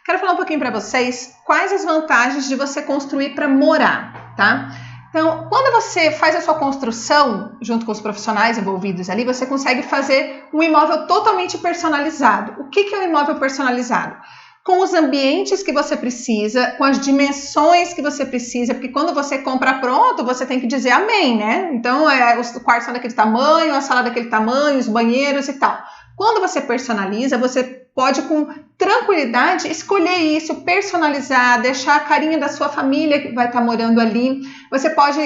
quero falar um pouquinho para vocês quais as vantagens de você construir para morar, tá? Então, quando você faz a sua construção, junto com os profissionais envolvidos ali, você consegue fazer um imóvel totalmente personalizado. O que é um imóvel personalizado? Com os ambientes que você precisa, com as dimensões que você precisa, porque quando você compra pronto, você tem que dizer amém, né? Então, os quartos são daquele tamanho, a sala daquele tamanho, os banheiros e tal. Quando você personaliza, você pode com tranquilidade escolher isso, personalizar, deixar a carinha da sua família que vai estar morando ali. Você pode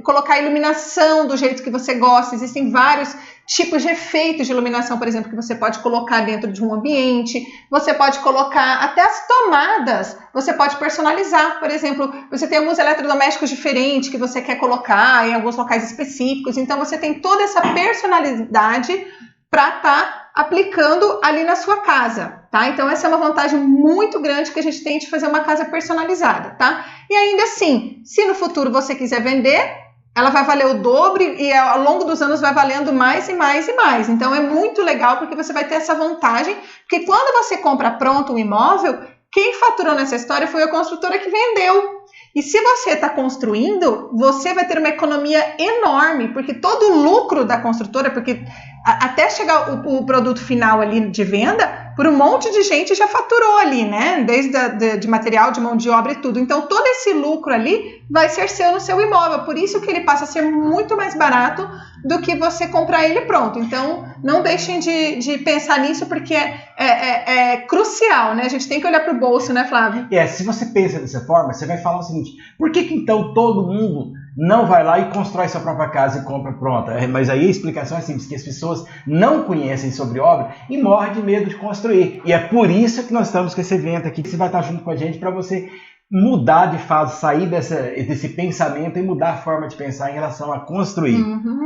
colocar a iluminação do jeito que você gosta. Existem vários tipos de efeitos de iluminação, por exemplo, que você pode colocar dentro de um ambiente. Você pode colocar até as tomadas. Você pode personalizar. Por exemplo, você tem alguns eletrodomésticos diferentes que você quer colocar em alguns locais específicos. Então, você tem toda essa personalidade para estar aplicando ali na sua casa, tá? Então, essa é uma vantagem muito grande que a gente tem de fazer uma casa personalizada, tá? E ainda assim, se no futuro você quiser vender, ela vai valer o dobro e ao longo dos anos vai valendo mais e mais e mais. Então, é muito legal porque você vai ter essa vantagem, porque quando você compra pronto um imóvel, quem faturou nessa história foi a construtora que vendeu. E se você está construindo, você vai ter uma economia enorme, porque todo o lucro da construtora, porque até chegar o produto final ali de venda, por um monte de gente já faturou ali, né? Desde de material, de mão de obra e tudo. Então, todo esse lucro ali vai ser seu no seu imóvel. Por isso que ele passa a ser muito mais barato do que você comprar ele pronto. Então, não deixem de pensar nisso, porque é crucial, né? A gente tem que olhar para o bolso, né, Flávio? Se você pensa dessa forma, você vai falar o seguinte: por que então todo mundo não vai lá e constrói sua própria casa e compra pronta? Mas aí a explicação é simples, que as pessoas não conhecem sobre obra e morrem de medo de construir. E é por isso que nós estamos com esse evento aqui, que você vai estar junto com a gente para você mudar de fase, sair desse pensamento e mudar a forma de pensar em relação a construir.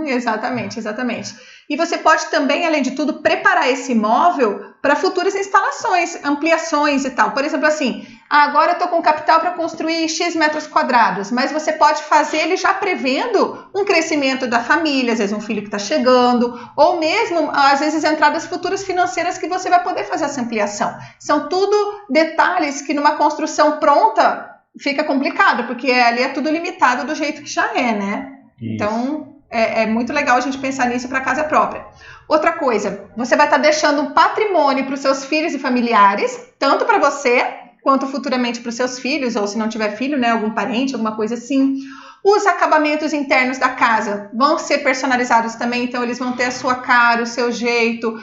Exatamente. E você pode também, além de tudo, preparar esse imóvel para futuras instalações, ampliações e tal. Por exemplo, assim, agora eu estou com capital para construir X metros quadrados, mas você pode fazer ele já prevendo um crescimento da família, às vezes um filho que está chegando, ou mesmo, às vezes, entradas futuras financeiras que você vai poder fazer essa ampliação. São tudo detalhes que numa construção pronta fica complicado, porque ali é tudo limitado do jeito que já é, né? Isso. Então, é muito legal a gente pensar nisso para casa própria. Outra coisa, você vai estar deixando um patrimônio para os seus filhos e familiares, tanto para você, quanto futuramente para os seus filhos, ou se não tiver filho, né, algum parente, alguma coisa assim. Os acabamentos internos da casa vão ser personalizados também, então eles vão ter a sua cara, o seu jeito,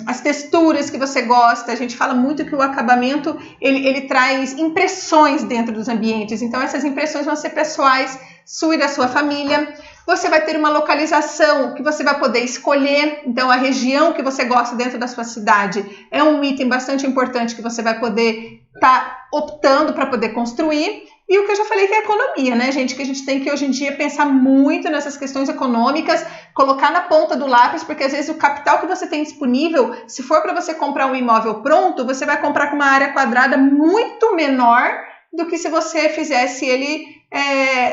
as texturas que você gosta. A gente fala muito que o acabamento, ele traz impressões dentro dos ambientes, então essas impressões vão ser pessoais, sua e da sua família. Você vai ter uma localização que você vai poder escolher, então a região que você gosta dentro da sua cidade é um item bastante importante que você vai poder estar optando para poder construir. E o que eu já falei que é a economia, né, gente? Que a gente tem que hoje em dia pensar muito nessas questões econômicas, colocar na ponta do lápis, porque às vezes o capital que você tem disponível, se for para você comprar um imóvel pronto, você vai comprar com uma área quadrada muito menor do que se você fizesse ele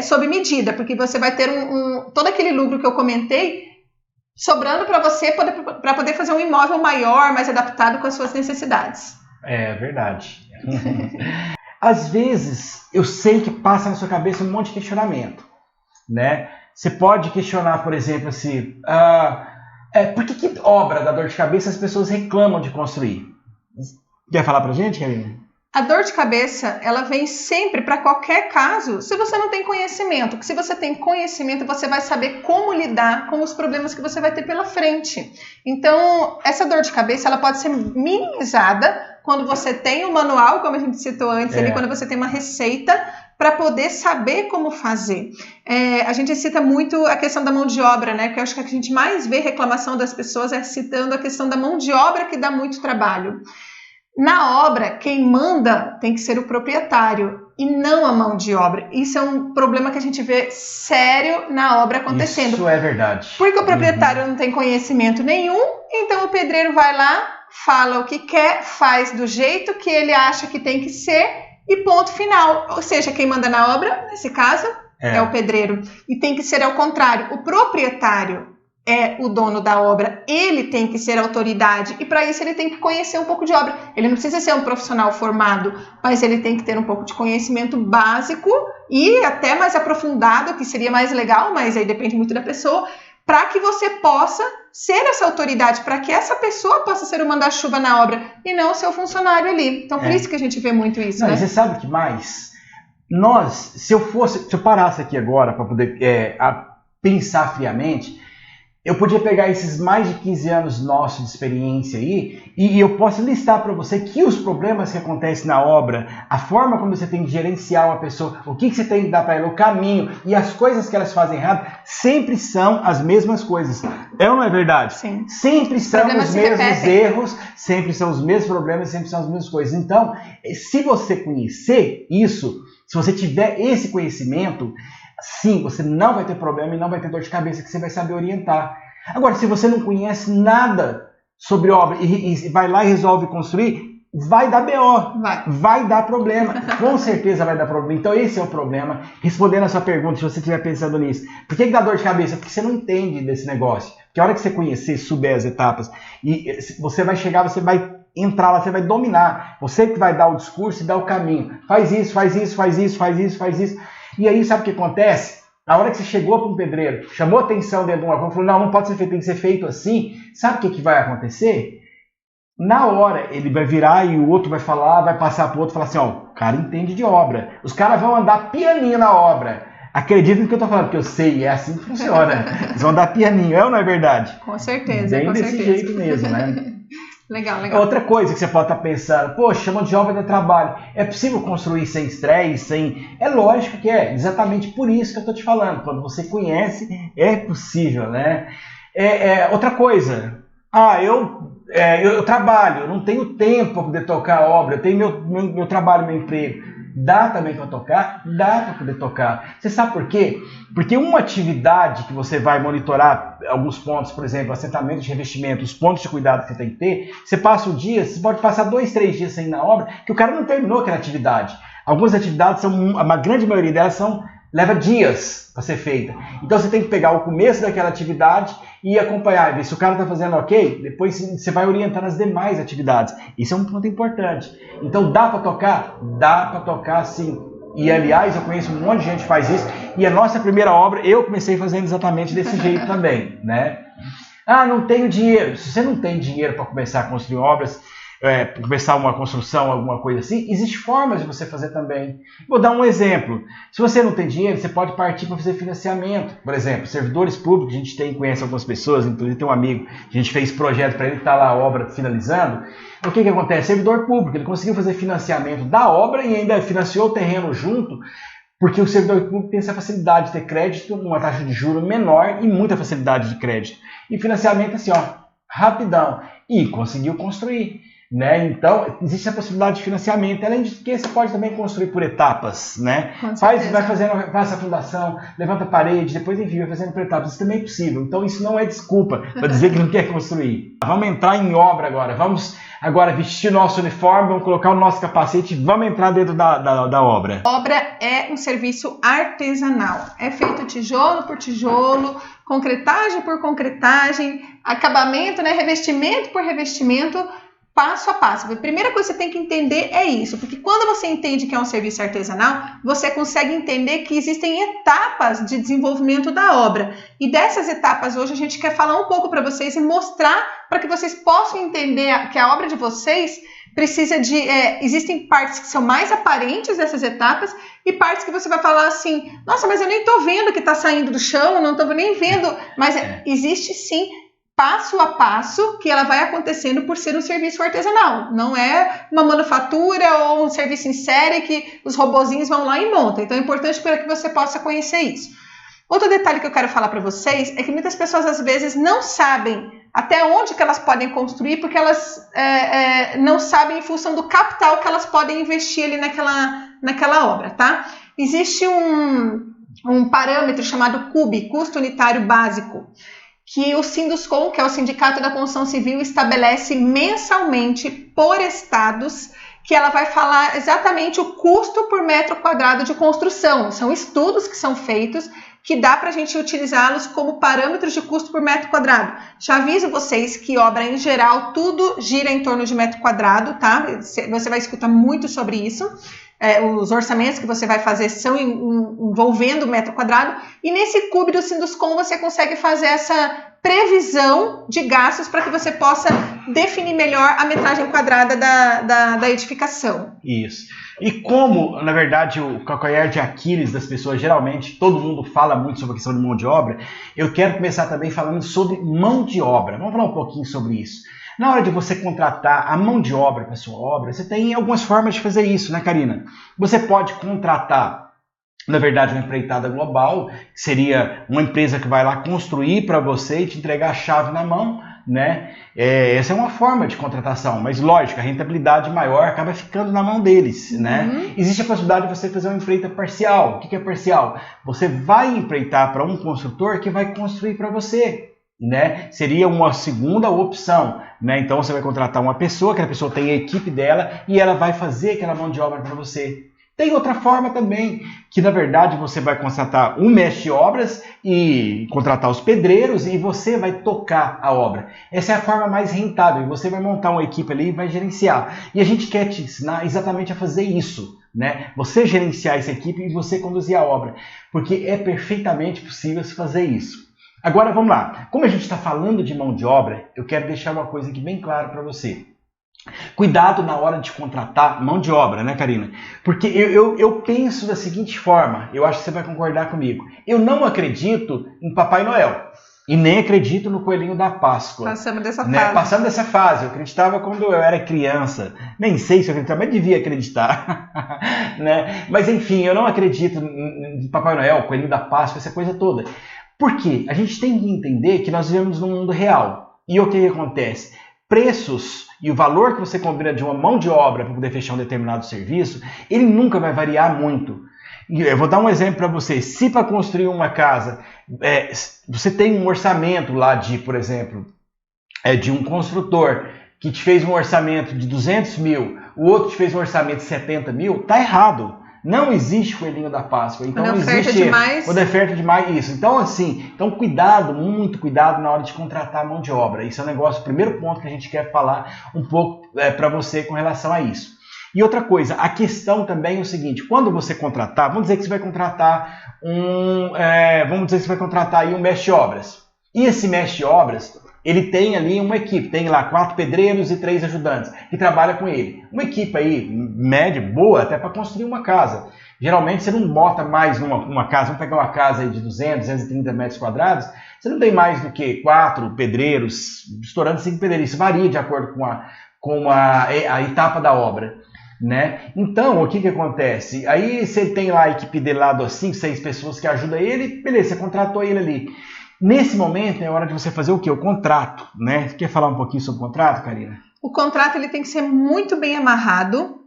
sob medida, porque você vai ter todo aquele lucro que eu comentei sobrando para você para poder fazer um imóvel maior, mais adaptado com as suas necessidades. É verdade. Às vezes, eu sei que passa na sua cabeça um monte de questionamento, né? Você pode questionar, por exemplo, assim, por que obra dá dor de cabeça as pessoas reclamam de construir? Quer falar pra gente, Karine? A dor de cabeça, ela vem sempre para qualquer caso, se você não tem conhecimento. Porque se você tem conhecimento, você vai saber como lidar com os problemas que você vai ter pela frente. Então, essa dor de cabeça, ela pode ser minimizada quando você tem um manual, como a gente citou antes, ali, quando você tem uma receita para poder saber como fazer. A gente cita muito a questão da mão de obra, né? Porque eu acho que a gente mais vê reclamação das pessoas citando a questão da mão de obra, que dá muito trabalho. Na obra, quem manda tem que ser o proprietário e não a mão de obra. Isso é um problema que a gente vê sério na obra acontecendo. Isso é verdade. Porque o proprietário não tem conhecimento nenhum, então o pedreiro vai lá, fala o que quer, faz do jeito que ele acha que tem que ser e ponto final. Ou seja, quem manda na obra, nesse caso, é o pedreiro. E tem que ser ao contrário. O proprietário é o dono da obra, ele tem que ser autoridade e para isso ele tem que conhecer um pouco de obra. Ele não precisa ser um profissional formado, mas ele tem que ter um pouco de conhecimento básico e até mais aprofundado, que seria mais legal, mas aí depende muito da pessoa, para que você possa ser essa autoridade, para que essa pessoa possa ser o manda-chuva na obra e não o seu funcionário ali. Então, por isso que a gente vê muito isso, né? Você sabe o que mais? Se eu parasse aqui agora para poder pensar friamente, eu podia pegar esses mais de 15 anos nossos de experiência aí e eu posso listar para você que os problemas que acontecem na obra, a forma como você tem que gerenciar uma pessoa, o que você tem que dar para ela, o caminho e as coisas que elas fazem errado, sempre são as mesmas coisas. É ou não é verdade? Sim. Sempre são os mesmos erros, sempre são os mesmos problemas, sempre são as mesmas coisas. Então, se você conhecer isso, se você tiver esse conhecimento, sim, você não vai ter problema e não vai ter dor de cabeça, que você vai saber orientar. Agora, se você não conhece nada sobre obra e vai lá e resolve construir, vai dar BO, vai dar problema, com certeza vai dar problema. Então esse é o problema. Respondendo a sua pergunta, se você estiver pensando nisso, por que dá dor de cabeça? Porque você não entende desse negócio. Porque a hora que você conhecer, souber as etapas, e você vai chegar, você vai entrar lá, você vai dominar. Você que vai dar o discurso e dar o caminho. Faz isso, faz isso, faz isso, faz isso, faz isso. E aí, sabe o que acontece? Na hora que você chegou para um pedreiro, chamou atenção dentro de uma coisa, falou, não pode ser feito, tem que ser feito assim. Sabe o que vai acontecer? Na hora, ele vai virar e o outro vai falar, vai passar para o outro e falar assim, ó, o cara entende de obra. Os caras vão andar pianinho na obra. Acredita no que eu estou falando, porque eu sei, é assim que funciona. Eles vão andar pianinho, é ou não é verdade? Com certeza, bem com desse certeza. jeito mesmo, né? Legal, legal. Outra coisa que você pode estar pensando, poxa, chama de obra de trabalho. É possível construir sem estresse, sem... É lógico que é, exatamente por isso que eu estou te falando. Quando você conhece, é possível, né? Outra coisa, eu trabalho, eu não tenho tempo para poder tocar a obra, eu tenho meu trabalho, meu emprego. Dá também para tocar? Dá para poder tocar. Você sabe por quê? Porque uma atividade que você vai monitorar alguns pontos, por exemplo, assentamento de revestimento, os pontos de cuidado que você tem que ter, você passa um dia, você pode passar 2, 3 dias sem ir na obra, que o cara não terminou aquela atividade. Algumas atividades, a grande maioria delas leva dias para ser feita. Então você tem que pegar o começo daquela atividade e acompanhar, ver se o cara está fazendo ok, depois você vai orientando as demais atividades. Isso é um ponto importante. Então dá para tocar? Dá para tocar sim. E aliás, eu conheço um monte de gente que faz isso. E a nossa primeira obra, eu comecei fazendo exatamente desse jeito também, né? Ah, não tenho dinheiro. Se você não tem dinheiro para começar a construir obras, começar uma construção, alguma coisa assim, existe formas de você fazer também. Vou dar um exemplo. Se você não tem dinheiro, você pode partir para fazer financiamento. Por exemplo, servidores públicos, a gente conhece algumas pessoas, inclusive tem um amigo, a gente fez projeto para ele, está lá a obra finalizando. O que acontece? Servidor público, ele conseguiu fazer financiamento da obra e ainda financiou o terreno junto, porque o servidor público tem essa facilidade de ter crédito, uma taxa de juros menor e muita facilidade de crédito. E financiamento assim, rapidão. E conseguiu construir. Né? Então, existe a possibilidade de financiamento, além de que você pode também construir por etapas, né? Vai faz a fundação, levanta a parede, depois enfim, vai fazendo por etapas, isso também é possível. Então isso não é desculpa para dizer que não quer construir. Vamos entrar em obra agora, vamos agora vestir nosso uniforme, vamos colocar o nosso capacete, vamos entrar dentro da obra. Obra é um serviço artesanal, é feito tijolo por tijolo, concretagem por concretagem, acabamento, né? Revestimento por revestimento, passo a passo. A primeira coisa que você tem que entender é isso, porque quando você entende que é um serviço artesanal, você consegue entender que existem etapas de desenvolvimento da obra. E dessas etapas hoje a gente quer falar um pouco para vocês e mostrar para que vocês possam entender que a obra de vocês precisa de... existem partes que são mais aparentes dessas etapas e partes que você vai falar assim, nossa, mas eu nem estou vendo que está saindo do chão, não estou nem vendo. Mas existe sim passo a passo que ela vai acontecendo por ser um serviço artesanal. Não é uma manufatura ou um serviço em série que os robozinhos vão lá e montam. Então é importante para que você possa conhecer isso. Outro detalhe que eu quero falar para vocês é que muitas pessoas às vezes não sabem até onde que elas podem construir porque elas não sabem em função do capital que elas podem investir ali naquela obra, tá? Existe um parâmetro chamado CUB, custo unitário básico, que o Sinduscon, que é o Sindicato da Construção Civil, estabelece mensalmente por estados, que ela vai falar exatamente o custo por metro quadrado de construção. São estudos que são feitos que dá para a gente utilizá-los como parâmetros de custo por metro quadrado. Já aviso vocês que obra em geral, tudo gira em torno de metro quadrado, tá? Você vai escutar muito sobre isso. Os orçamentos que você vai fazer são envolvendo metro quadrado, e nesse Cube do Sinduscom você consegue fazer essa previsão de gastos para que você possa definir melhor a metragem quadrada da edificação. Isso. E como, na verdade, o calcanhar de Aquiles das pessoas, geralmente, todo mundo fala muito sobre a questão de mão de obra, eu quero começar também falando sobre mão de obra. Vamos falar um pouquinho sobre isso. Na hora de você contratar a mão de obra para a sua obra, você tem algumas formas de fazer isso, né, Karina? Você pode contratar, na verdade, uma empreitada global, que seria uma empresa que vai lá construir para você e te entregar a chave na mão, né? Essa é uma forma de contratação, mas lógico, a rentabilidade maior acaba ficando na mão deles, né? Existe a possibilidade de você fazer uma empreita parcial. O que é parcial? Você vai empreitar para um construtor que vai construir para você, né? Seria uma segunda opção, né? Então você vai contratar uma pessoa, aquela pessoa tem a equipe dela e ela vai fazer aquela mão de obra para você. Tem outra forma também, que na verdade você vai contratar um mestre de obras e contratar os pedreiros e você vai tocar a obra. Essa é a forma mais rentável, você vai montar uma equipe ali e vai gerenciar. E a gente quer te ensinar exatamente a fazer isso, né? Você gerenciar essa equipe e você conduzir a obra, porque é perfeitamente possível se fazer isso. Agora vamos lá, como a gente está falando de mão de obra, eu quero deixar uma coisa aqui bem clara para você. Cuidado na hora de contratar mão de obra, né, Karina? Porque eu penso da seguinte forma, eu acho que você vai concordar comigo. Eu não acredito em Papai Noel e nem acredito no Coelhinho da Páscoa. Passamos dessa né? fase. Passamos dessa fase. Eu acreditava quando eu era criança. Nem sei se eu acreditava, mas devia acreditar. né? Mas enfim, eu não acredito em Papai Noel, Coelhinho da Páscoa, essa coisa toda. Por quê? A gente tem que entender que nós vivemos num mundo real. E o que acontece? Preços e o valor que você combina de uma mão de obra para poder fechar um determinado serviço, ele nunca vai variar muito. Eu vou dar um exemplo para você. Se para construir uma casa, você tem um orçamento lá de, por exemplo, de um construtor que te fez um orçamento de 200 mil, o outro te fez um orçamento de 70 mil, tá errado. Não existe Coelhinho da Páscoa. Então não existe quando é oferta demais isso. Então assim, cuidado, muito cuidado na hora de contratar a mão de obra. Isso é um negócio, o primeiro ponto que a gente quer falar um pouco para você com relação a isso. E outra coisa, a questão também é o seguinte: quando você contratar, vamos dizer que você vai contratar aí um mestre de obras. E esse mestre de obras, ele tem ali uma equipe, tem lá 4 pedreiros e 3 ajudantes que trabalham com ele. Uma equipe aí, média, boa, até para construir uma casa. Geralmente você não bota mais numa casa, vamos pegar uma casa aí de 200, 230 metros quadrados, você não tem mais do que 4 pedreiros, estourando 5 pedreiros. Isso varia de acordo com a etapa da obra. Né? Então, o que acontece? Aí você tem lá a equipe dele lá de 5, 6 pessoas que ajudam ele, beleza, você contratou ele ali. Nesse momento é hora de você fazer o quê? O contrato, né? Você quer falar um pouquinho sobre o contrato, Karina? O contrato ele tem que ser muito bem amarrado,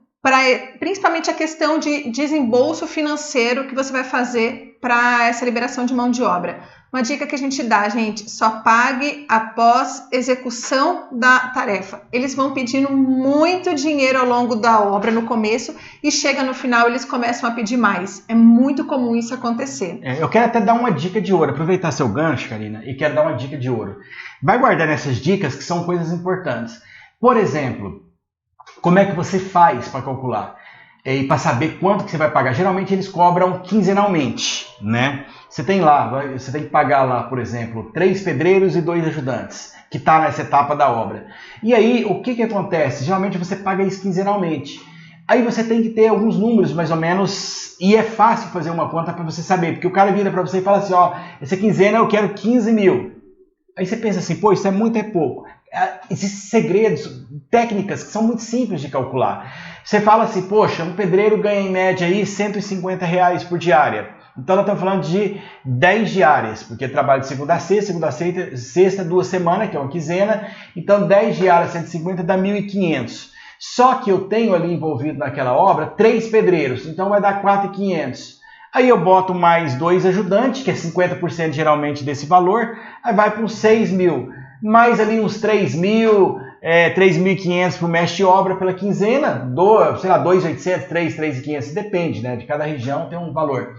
principalmente a questão de desembolso financeiro que você vai fazer para essa liberação de mão de obra. Uma dica que a gente dá, gente, só pague após execução da tarefa. Eles vão pedindo muito dinheiro ao longo da obra no começo e chega no final eles começam a pedir mais. É muito comum isso acontecer. Eu quero até dar uma dica de ouro, aproveitar seu gancho, Karina, e quero dar uma dica de ouro. Vai guardar essas dicas que são coisas importantes. Por exemplo, como é que você faz para calcular? E para saber quanto que você vai pagar. Geralmente eles cobram quinzenalmente, né? Você tem que pagar lá, por exemplo, 3 pedreiros e 2 ajudantes, que está nessa etapa da obra. E aí, o que acontece? Geralmente você paga isso quinzenalmente. Aí você tem que ter alguns números, mais ou menos, e é fácil fazer uma conta para você saber, porque o cara vira para você e fala assim, ó, essa quinzena eu quero 15 mil. Aí você pensa assim, pô, isso é muito, é pouco. Existem segredos, técnicas que são muito simples de calcular. Você fala assim, poxa, um pedreiro ganha em média aí R$150 por diária. Então nós estamos falando de 10 diárias, porque trabalho de segunda a sexta, 2 semanas, que é uma quinzena. Então 10 diárias, 150 dá 1.500. Só que eu tenho ali envolvido naquela obra 3 pedreiros, então vai dar 4.500. Aí eu boto mais 2 ajudantes, que é 50% geralmente desse valor, aí vai para uns 6 mil. Mais ali uns 3.000, 3.500 para o mestre de obra pela quinzena, sei lá, 2.800, 3.500, depende, né? De cada região tem um valor.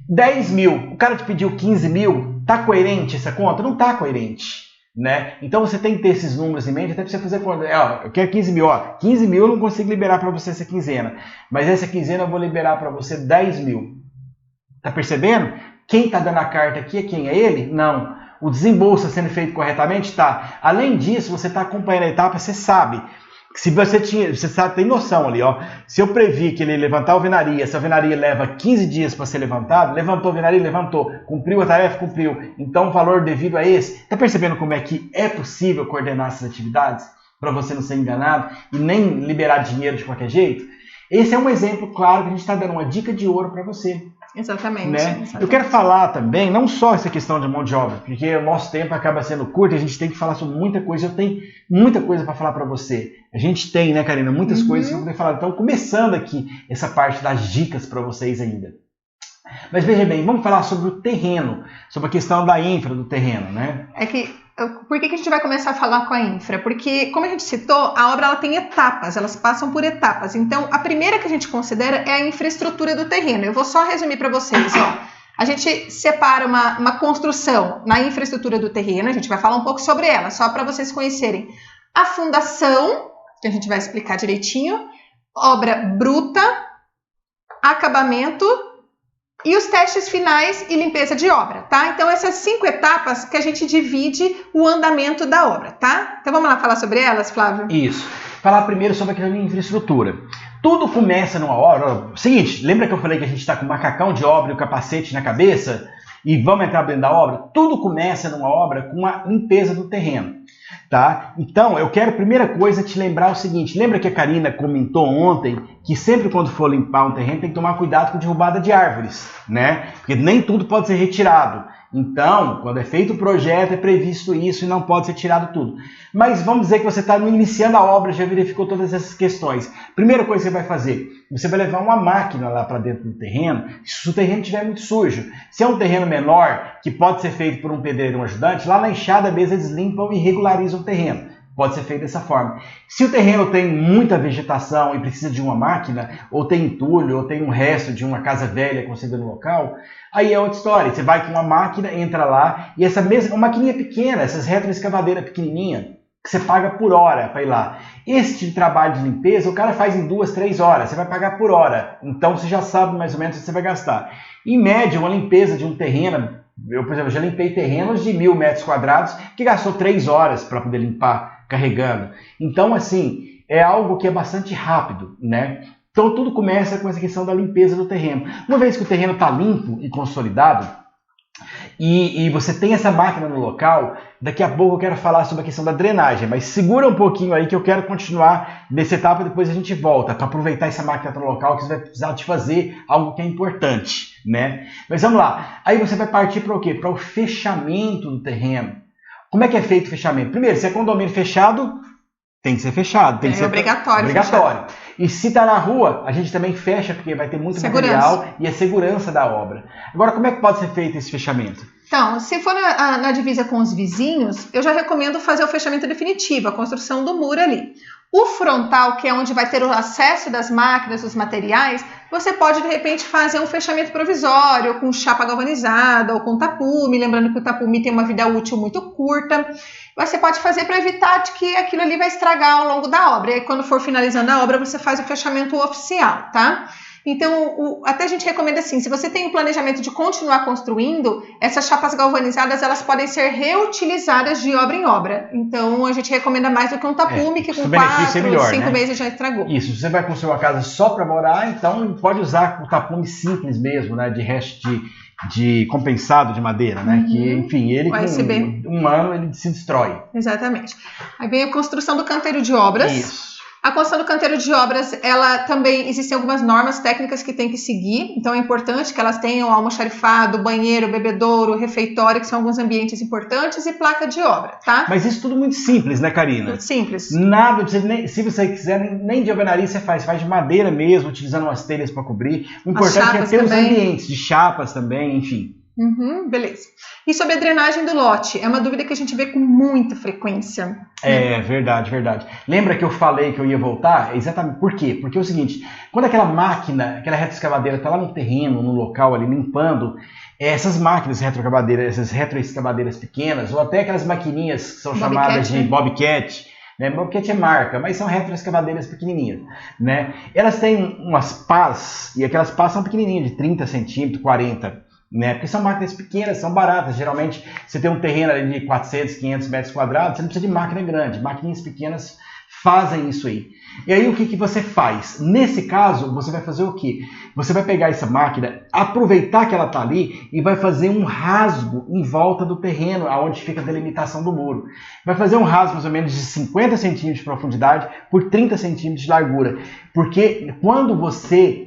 10 mil, o cara te pediu 15 mil, tá coerente essa conta? Não tá coerente, né? Então você tem que ter esses números em mente, até pra você fazer conta. Eu quero 15 mil, 15 mil eu não consigo liberar para você essa quinzena, mas essa quinzena eu vou liberar para você 10 mil. Tá percebendo? Quem tá dando a carta aqui é quem? É ele? Não. O desembolso está sendo feito corretamente? Tá. Além disso, você está acompanhando a etapa, você sabe. Se você tem noção ali, ó. Se eu previ que ele levantar a alvenaria, essa alvenaria leva 15 dias para ser levantado, levantou a alvenaria, levantou. Cumpriu a tarefa, cumpriu. Então o valor devido a esse. Tá percebendo como é que é possível coordenar essas atividades? Para você não ser enganado e nem liberar dinheiro de qualquer jeito? Esse é um exemplo claro que a gente está dando uma dica de ouro para você. Exatamente, né? exatamente. Eu quero falar também, não só essa questão de mão de obra, porque o nosso tempo acaba sendo curto e a gente tem que falar sobre muita coisa. Eu tenho muita coisa para falar para você. A gente tem, né, Karina, muitas coisas para poder falar. Então, começando aqui essa parte das dicas para vocês ainda. Mas veja bem, vamos falar sobre o terreno, sobre a questão da infra do terreno, né? Por que a gente vai começar a falar com a infra? Porque, como a gente citou, a obra ela tem etapas, elas passam por etapas. Então, a primeira que a gente considera é a infraestrutura do terreno. Eu vou só resumir para vocês. Ó. A gente separa uma construção na infraestrutura do terreno, a gente vai falar um pouco sobre ela, só para vocês conhecerem. A fundação, que a gente vai explicar direitinho, obra bruta, acabamento e os testes finais e limpeza de obra, tá? Então, essas 5 etapas que a gente divide o andamento da obra, tá? Então, vamos lá falar sobre elas, Flávio? Isso. Falar primeiro sobre a questão de infraestrutura. Tudo começa numa obra... Seguinte, lembra que eu falei que a gente está com o macacão de obra e o capacete na cabeça? E vamos entrar dentro da obra? Tudo começa numa obra com a limpeza do terreno, tá? Então, eu quero, primeira coisa, te lembrar o seguinte. Lembra que a Karina comentou ontem que sempre quando for limpar um terreno tem que tomar cuidado com derrubada de árvores, né? Porque nem tudo pode ser retirado. Então, quando é feito o projeto, é previsto isso e não pode ser tirado tudo. Mas vamos dizer que você está iniciando a obra, já verificou todas essas questões. Primeira coisa que você vai fazer, você vai levar uma máquina lá para dentro do terreno, se o terreno estiver muito sujo. Se é um terreno menor, que pode ser feito por um pedreiro e um ajudante, lá na enxada mesmo eles limpam e regularizam o terreno. Pode ser feito dessa forma. Se o terreno tem muita vegetação e precisa de uma máquina, ou tem entulho, ou tem um resto de uma casa velha construída no local, aí é outra história. Você vai com uma máquina, entra lá, e essa mesma, uma maquininha pequena, essas retroescavadeiras pequenininha, que você paga por hora para ir lá. Esse tipo de trabalho de limpeza, o cara faz em 2, 3 horas, você vai pagar por hora. Então você já sabe mais ou menos o que você vai gastar. Em média, uma limpeza de um terreno, eu, por exemplo, já limpei terrenos de 1.000 metros quadrados, que gastou 3 horas para poder limpar, carregando. Então, assim, é algo que é bastante rápido, né? Então, tudo começa com essa questão da limpeza do terreno. Uma vez que o terreno está limpo e consolidado, e você tem essa máquina no local, daqui a pouco eu quero falar sobre a questão da drenagem, mas segura um pouquinho aí que eu quero continuar nessa etapa, depois a gente volta para aproveitar essa máquina no local, que você vai precisar de fazer algo que é importante, né? Mas vamos lá, aí você vai partir para o quê? Para o fechamento do terreno. Como é que é feito o fechamento? Primeiro, se é condomínio fechado, tem que ser fechado. Tem que ser obrigatório. Obrigatório. E se está na rua, a gente também fecha, porque vai ter muito material e a segurança da obra. Agora, como é que pode ser feito esse fechamento? Então, se for na divisa com os vizinhos, eu já recomendo fazer o fechamento definitivo, a construção do muro ali. O frontal, que é onde vai ter o acesso das máquinas, dos materiais, você pode, de repente, fazer um fechamento provisório, com chapa galvanizada ou com tapume, lembrando que o tapume tem uma vida útil muito curta. Você pode fazer para evitar de que aquilo ali vai estragar ao longo da obra. E aí, quando for finalizando a obra, você faz o fechamento oficial, tá? Então, até a gente recomenda assim, se você tem o planejamento de continuar construindo, essas chapas galvanizadas, elas podem ser reutilizadas de obra em obra. Então, a gente recomenda mais do que um tapume, que com 4, 5 meses já estragou. Isso, você vai construir uma casa só para morar, então pode usar o tapume simples mesmo, né, de resto de compensado de madeira, né, que, enfim, ele com um ano ele se destrói. Exatamente. Aí vem a construção do canteiro de obras. Isso. A construção do canteiro de obras, ela também existem algumas normas técnicas que tem que seguir, então é importante que elas tenham almoxarifado, banheiro, bebedouro, refeitório, que são alguns ambientes importantes, e placa de obra, tá? Mas isso tudo muito simples, né, Karina? Muito simples. Nada, se você quiser, nem de alvenaria você faz de madeira mesmo, utilizando umas telhas para cobrir. O importante é ter os ambientes de chapas também, enfim. Beleza. E sobre a drenagem do lote? É uma dúvida que a gente vê com muita frequência. É, verdade, verdade. Lembra que eu falei que eu ia voltar? Exatamente. Por quê? Porque é o seguinte, quando aquela máquina, aquela retroescavadeira está lá no terreno, no local ali, limpando, essas máquinas retroescavadeiras, essas retroescavadeiras pequenas, ou até aquelas maquininhas que são chamadas de Bobcat, né? Bobcat é marca, mas são retroescavadeiras pequenininhas, né? Elas têm umas pás, e aquelas pás são pequenininhas, de 30 centímetros, 40, né? Porque são máquinas pequenas, são baratas. Geralmente, você tem um terreno ali de 400, 500 metros quadrados, você não precisa de máquina grande. Maquininhas pequenas fazem isso aí. E aí, o que você faz? Nesse caso, você vai fazer o quê? Você vai pegar essa máquina, aproveitar que ela está ali e vai fazer um rasgo em volta do terreno, onde fica a delimitação do muro. Vai fazer um rasgo mais ou menos de 50 centímetros de profundidade por 30 centímetros de largura. Porque quando você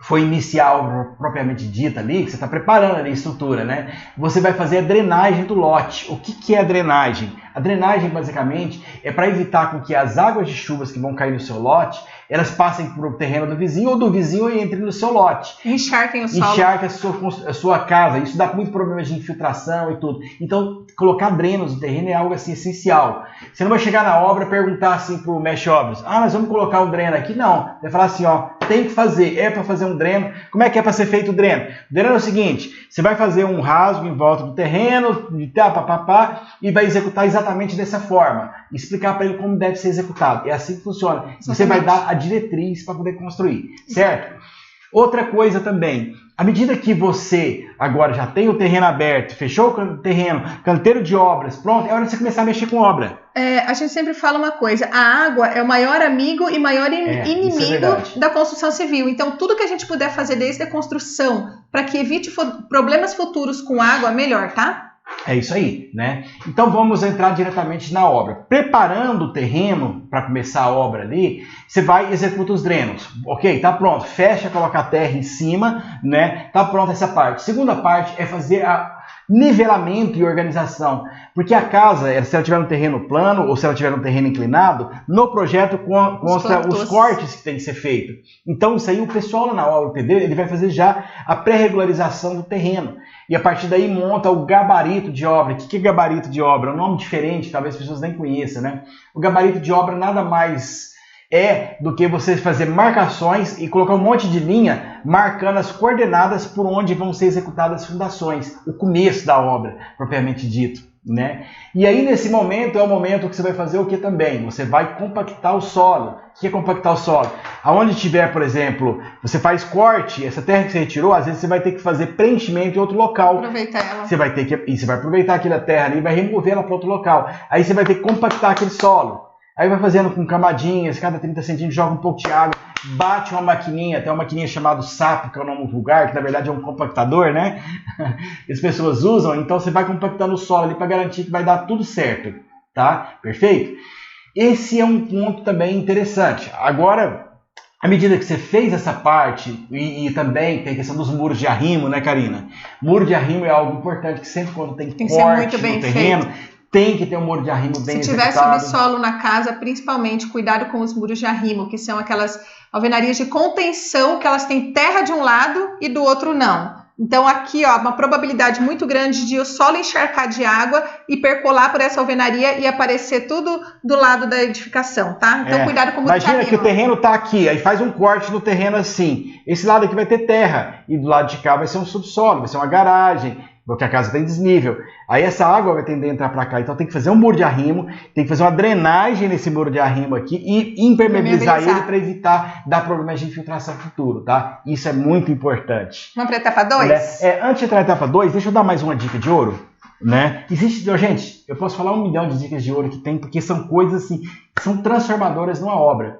for iniciar a obra propriamente dita ali, que você está preparando ali a estrutura, né? Você vai fazer a drenagem do lote. O que é a drenagem? A drenagem, basicamente, é para evitar com que as águas de chuvas que vão cair no seu lote, elas passem para o terreno do vizinho ou do vizinho e entrem no seu lote. Encharquem o solo. Encharquem a sua casa. Isso dá muito problema de infiltração e tudo. Então, colocar drenos no terreno é algo assim essencial. Você não vai chegar na obra e perguntar assim para o mestre obras, nós vamos colocar um dreno aqui? Não. Vai falar assim, tem que fazer. É para fazer um dreno. Como é que é para ser feito o dreno? O dreno é o seguinte, você vai fazer um rasgo em volta do terreno, e vai executar exatamente dessa forma. Explicar para ele como deve ser executado. É assim que funciona. Exatamente. Você vai dar a diretriz para poder construir, certo? Outra coisa também, à medida que você agora já tem o terreno aberto, fechou o terreno, canteiro de obras, pronto, é hora de você começar a mexer com obra. A gente sempre fala uma coisa, a água é o maior amigo e maior inimigo da construção civil. Então, tudo que a gente puder fazer desde a construção para que evite problemas futuros com água, melhor, tá? É isso aí, né? Então vamos entrar diretamente na obra. Preparando o terreno para começar a obra ali, você vai e executa os drenos. Ok, tá pronto. Fecha, coloca a terra em cima, né? Tá pronta essa parte. Segunda parte é fazer nivelamento e organização. Porque a casa, se ela tiver no terreno plano ou se ela tiver no terreno inclinado, no projeto consta os cortes que tem que ser feito. Então isso aí o pessoal lá na obra, o pedreiro, ele vai fazer já a pré-regularização do terreno. E a partir daí monta o gabarito de obra. O que é gabarito de obra? É um nome diferente, talvez as pessoas nem conheçam, né? O gabarito de obra nada mais é do que você fazer marcações e colocar um monte de linha marcando as coordenadas por onde vão ser executadas as fundações, o começo da obra, propriamente dito, né? E aí nesse momento é o momento que você vai fazer o que também? Você vai compactar o solo. O que é compactar o solo? Aonde tiver, por exemplo, você faz corte, essa terra que você retirou, às vezes você vai ter que fazer preenchimento em outro local. Aproveitar ela. Você vai aproveitar aquela terra ali e vai remover ela para outro local. Aí você vai ter que compactar aquele solo. Aí vai fazendo com camadinhas, cada 30 centímetros joga um pouco de água, bate uma maquininha, tem uma maquininha chamada sapo, que é o nome vulgar, que na verdade é um compactador, né? As pessoas usam, então você vai compactando o solo ali para garantir que vai dar tudo certo, tá? Perfeito? Esse é um ponto também interessante. Agora, à medida que você fez essa parte, e também tem a questão dos muros de arrimo, né, Karina? Muro de arrimo é algo importante, que sempre quando tem corte no terreno, tem que ter um muro de arrimo bem executado. Se tiver subsolo na casa, principalmente, cuidado com os muros de arrimo, que são aquelas alvenarias de contenção, que elas têm terra de um lado e do outro não. Então aqui, uma probabilidade muito grande de o solo encharcar de água e percolar por essa alvenaria e aparecer tudo do lado da edificação, tá? Então cuidado com o muro de arrimo. Imagina que o terreno tá aqui, aí faz um corte no terreno assim. Esse lado aqui vai ter terra e do lado de cá vai ser um subsolo, vai ser uma garagem, porque a casa tem desnível. Aí essa água vai tender a entrar para cá. Então tem que fazer um muro de arrimo, tem que fazer uma drenagem nesse muro de arrimo aqui e impermeabilizar ele para evitar dar problemas de infiltração futuro, tá? Isso é muito importante. Vamos para a etapa 2? Antes de entrar na etapa 2, deixa eu dar mais uma dica de ouro, né? Gente, eu posso falar 1 milhão de dicas de ouro que tem, porque são coisas assim, que são transformadoras numa obra.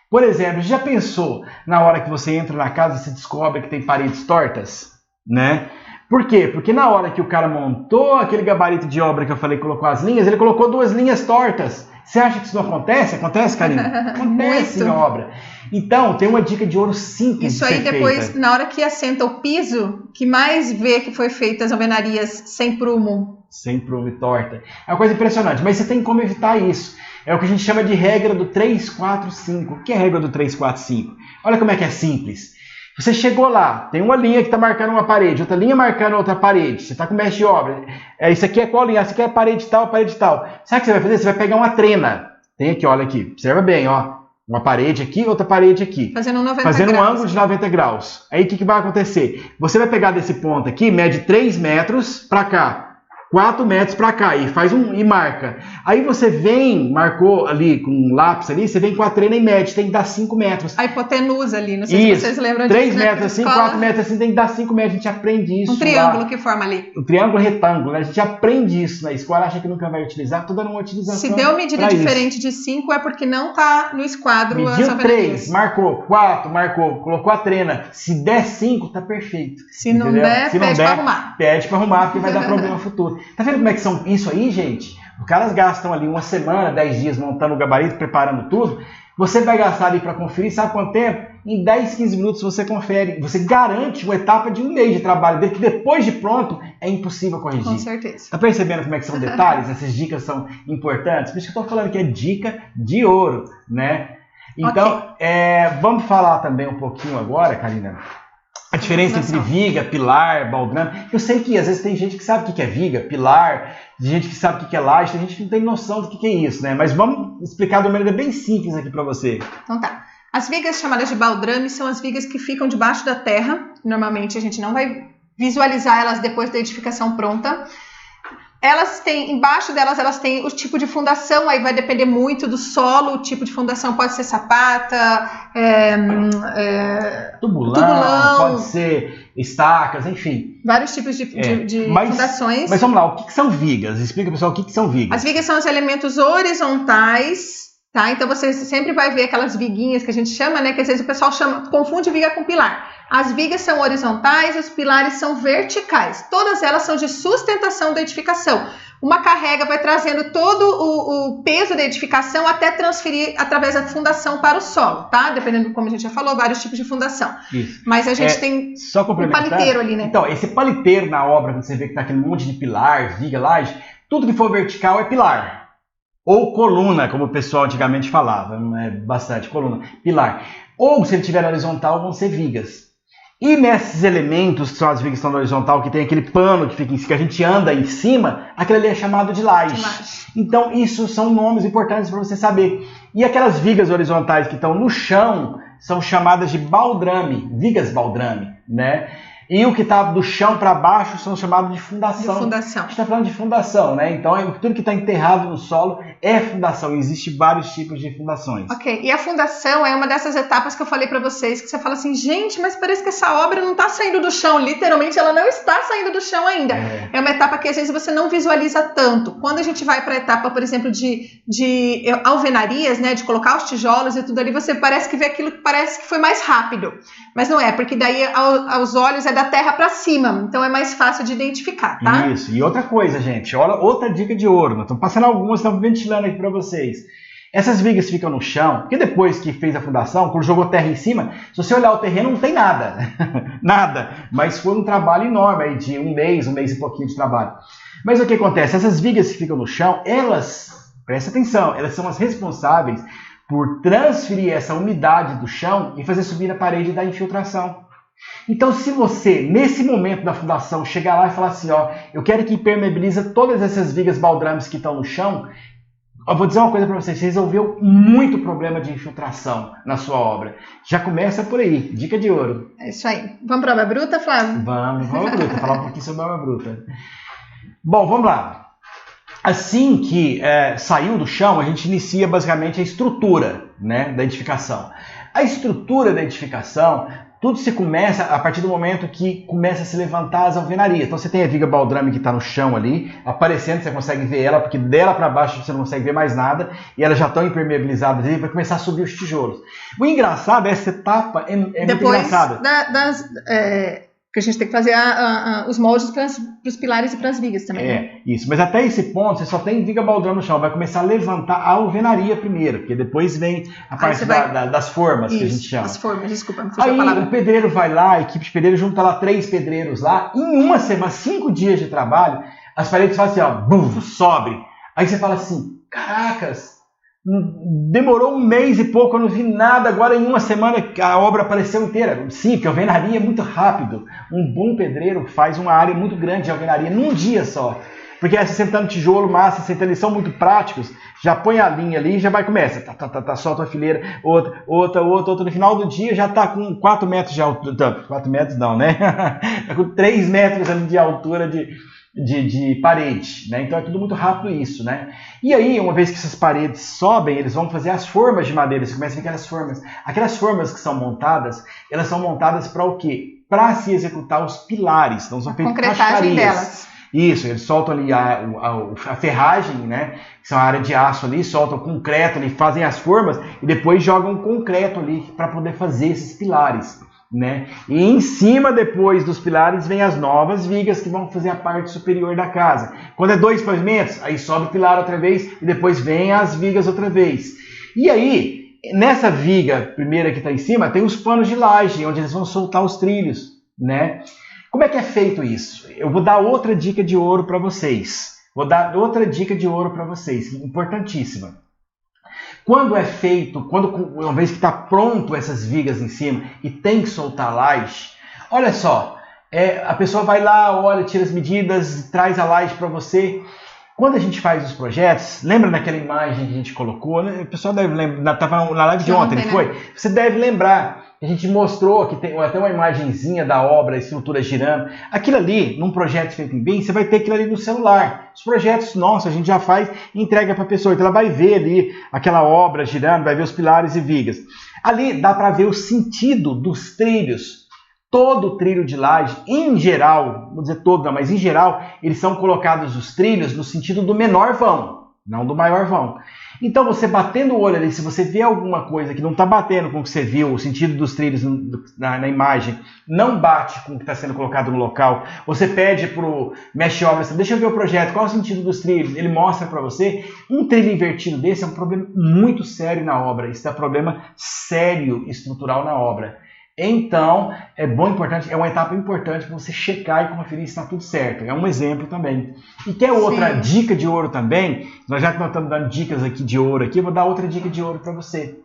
Por exemplo, já pensou na hora que você entra na casa e você descobre que tem paredes tortas, né? Por quê? Porque na hora que o cara montou aquele gabarito de obra que eu falei, colocou as linhas, ele colocou 2 linhas tortas. Você acha que isso não acontece? Acontece, Karina? Acontece em obra. Então, tem uma dica de ouro simples. Isso aí depois, na hora que assenta o piso, que mais vê que foi feita as alvenarias sem prumo. Sem prumo e torta. É uma coisa impressionante, mas você tem como evitar isso. É o que a gente chama de regra do 3, 4, 5. O que é a regra do 3, 4, 5? Olha como é que é simples. Você chegou lá, tem uma linha que está marcando uma parede, outra linha marcando outra parede. Você está com o mestre de obra. Isso aqui é qual linha? Isso aqui é parede tal, parede tal. Sabe o que você vai fazer? Você vai pegar uma trena. Tem aqui, olha aqui. Observa bem, ó. Uma parede aqui, outra parede aqui. Fazendo um 90 Fazendo graus. um ângulo de 90 graus. Aí o que vai acontecer? Você vai pegar desse ponto aqui, mede 3 metros para cá. 4 metros para cá e faz e marca. Aí você vem, marcou ali com um lápis ali, você vem com a trena e mede, tem que dar 5 metros. A hipotenusa ali, não sei se vocês lembram disso. 3 metros assim, 4 metros assim, tem que dar 5 metros, a gente aprende isso. Um triângulo que forma ali. O triângulo retângulo, né? A gente aprende isso na escola, acha que nunca vai utilizar, tô dando uma utilização. Se deu medida diferente de 5 é porque não tá no esquadro. Mediu 3, marcou, 4, marcou, colocou a trena. Se der 5, tá perfeito. Se não der, pede pra arrumar. Pede pra arrumar, porque vai dar problema futuro. Tá vendo como é que são isso aí, gente? Os caras gastam ali uma semana, 10 dias montando o gabarito, preparando tudo. Você vai gastar ali para conferir, sabe quanto tempo? Em 10, 15 minutos você confere. Você garante uma etapa de 1 mês de trabalho dele, que depois de pronto é impossível corrigir. Com certeza. Tá percebendo como é que são detalhes? Essas dicas são importantes. Por isso que eu tô falando que é dica de ouro, né? Então, vamos falar também um pouquinho agora, Karina, a diferença entre viga, pilar, baldrame. Eu sei que às vezes tem gente que sabe o que é viga, pilar, tem gente que sabe o que é laje, tem gente que não tem noção do que é isso, né? Mas vamos explicar de uma maneira bem simples aqui para você. Então tá. As vigas chamadas de baldrame são as vigas que ficam debaixo da terra. Normalmente a gente não vai visualizar elas depois da edificação pronta. Elas têm, embaixo delas, elas têm o tipo de fundação, aí vai depender muito do solo, o tipo de fundação pode ser sapata, tubulão, pode ser estacas, enfim. Vários tipos de fundações. Mas vamos lá, o que são vigas? Explica, pessoal, o que são vigas. As vigas são os elementos horizontais, tá? Então você sempre vai ver aquelas viguinhas que a gente chama, né? Que às vezes o pessoal confunde viga com pilar. As vigas são horizontais, os pilares são verticais. Todas elas são de sustentação da edificação. Uma carrega vai trazendo todo o peso da edificação até transferir através da fundação para o solo, tá? Dependendo, como a gente já falou, vários tipos de fundação. Isso. Mas a gente tem só um paliteiro ali, né? Então, esse paliteiro na obra, quando você vê que tá aquele monte de pilar, viga, laje, tudo que for vertical é pilar. Ou coluna, como o pessoal antigamente falava, é bastante coluna, pilar. Ou, se ele tiver horizontal, vão ser vigas. E nesses elementos, que são as vigas que estão na horizontal, que tem aquele pano que fica em cima, que a gente anda em cima, aquele ali é chamado de laje. Então, isso são nomes importantes para você saber. E aquelas vigas horizontais que estão no chão são chamadas de baldrame, vigas baldrame, né? E o que está do chão para baixo são chamados de fundação. A gente está falando de fundação, né? Então, tudo que está enterrado no solo é fundação. Existem vários tipos de fundações. Ok. E a fundação é uma dessas etapas que eu falei para vocês, que você fala assim, gente, mas parece que essa obra não está saindo do chão. Literalmente, ela não está saindo do chão ainda. É uma etapa que, às vezes, você não visualiza tanto. Quando a gente vai para a etapa, por exemplo, de alvenarias, né? De colocar os tijolos e tudo ali, você parece que vê aquilo que parece que foi mais rápido. Mas não é, porque daí, aos olhos, é da terra para cima, então é mais fácil de identificar, tá? Isso, e outra coisa, gente, olha, outra dica de ouro, nós estamos passando algumas, estamos ventilando aqui para vocês. Essas vigas ficam no chão, porque depois que fez a fundação, quando jogou terra em cima, se você olhar o terreno não tem nada, nada, mas foi um trabalho enorme aí de um mês e pouquinho de trabalho. Mas o que acontece? Essas vigas que ficam no chão, elas, presta atenção, elas são as responsáveis por transferir essa umidade do chão e fazer subir na parede da infiltração. Então, se você, nesse momento da fundação, chegar lá e falar assim, ó, eu quero que impermeabilize todas essas vigas baldrames que estão no chão, eu vou dizer uma coisa para vocês, você resolveu muito problema de infiltração na sua obra. Já começa por aí, dica de ouro. É isso aí. Vamos para a obra bruta, Flávio? Vamos para a obra bruta, falar um pouquinho sobre a obra bruta. Bom, vamos lá. Assim que saiu do chão, a gente inicia basicamente a estrutura, né, da edificação. A estrutura da edificação, tudo se começa a partir do momento que começa a se levantar as alvenarias. Então você tem a viga baldrame que está no chão ali, aparecendo, você consegue ver ela, porque dela para baixo você não consegue ver mais nada, e elas já estão impermeabilizadas ali, vai começar a subir os tijolos. O engraçado, essa etapa é muito engraçada. Que a gente tem que fazer os moldes para os pilares e para as vigas também. Isso. Mas até esse ponto, você só tem viga baldrame no chão. Vai começar a levantar a alvenaria primeiro, porque depois vem a parte das formas, que a gente chama. As formas, desculpa. Aí o pedreiro vai lá, a equipe de pedreiro junta lá 3 pedreiros lá. Em uma semana, 5 dias de trabalho, as paredes fazem assim, ó, bum, sobe. Aí você fala assim, caracas, Demorou um mês e pouco, eu não vi nada. Agora, em uma semana, a obra apareceu inteira. Sim, porque a alvenaria é muito rápido. Um bom pedreiro faz uma área muito grande de alvenaria num dia só. Porque aí, você sentando tijolo, massa, sentando, eles são muito práticos. Já põe a linha ali e já vai começa. Solta uma fileira, outra. No final do dia já está com 4 metros de altura. 4 metros não, né? Está com 3 metros ali de altura de parede, né? Então é tudo muito rápido isso, né? E aí, uma vez que essas paredes sobem, eles vão fazer as formas de madeira. Você começa a ver aquelas formas. Aquelas formas que são montadas, elas são montadas para o quê? Para se executar os pilares. Então são feitas concretagem delas. Isso, eles soltam ali a ferragem, né? Que são a área de aço ali, soltam concreto ali, fazem as formas e depois jogam concreto ali para poder fazer esses pilares, né? E em cima, depois dos pilares, vem as novas vigas que vão fazer a parte superior da casa. Quando é 2 pavimentos, aí sobe o pilar outra vez e depois vem as vigas outra vez. E aí, nessa viga primeira que está em cima, tem os panos de laje, onde eles vão soltar os trilhos, né? Como é que é feito isso? Eu vou dar outra dica de ouro para vocês. Importantíssima. Quando é feito, uma vez que está pronto essas vigas em cima e tem que soltar a laje, olha só, a pessoa vai lá, olha, tira as medidas, traz a laje para você. Quando a gente faz os projetos, lembra daquela imagem que a gente colocou? Né? O pessoal deve lembrar, estava na live de ontem, não foi? Você deve lembrar. A gente mostrou que tem até uma imagenzinha da obra, a estrutura girando. Aquilo ali, num projeto feito em BIM, você vai ter aquilo ali no celular. Os projetos nossos, a gente já faz e entrega para a pessoa. Então ela vai ver ali aquela obra girando, vai ver os pilares e vigas. Ali dá para ver o sentido dos trilhos. Todo o trilho de laje, em geral, vou dizer todo, não, mas em geral, eles são colocados os trilhos no sentido do menor vão, não do maior vão. Então, você batendo o olho ali, se você vê alguma coisa que não está batendo com o que você viu, o sentido dos trilhos na imagem, não bate com o que está sendo colocado no local, você pede para o mestre obra, deixa eu ver o projeto, qual é o sentido dos trilhos? Ele mostra para você. Um trilho invertido desse é um problema muito sério na obra. Isso é um problema sério estrutural na obra. Então, é uma etapa importante para você checar e conferir se está tudo certo. É um exemplo também. E quer outra dica de ouro também? Nós já estamos dando dicas aqui de ouro aqui, eu vou dar outra dica de ouro para você.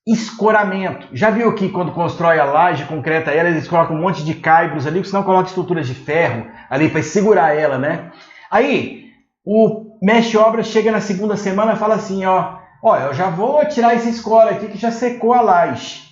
Escoramento. Já viu que quando constrói a laje, concreta ela, eles colocam um monte de caibros ali, senão colocam estruturas de ferro ali para segurar ela, né? Aí, o mestre obra chega na segunda semana e fala assim, ó, eu já vou tirar esse escora aqui que já secou a laje.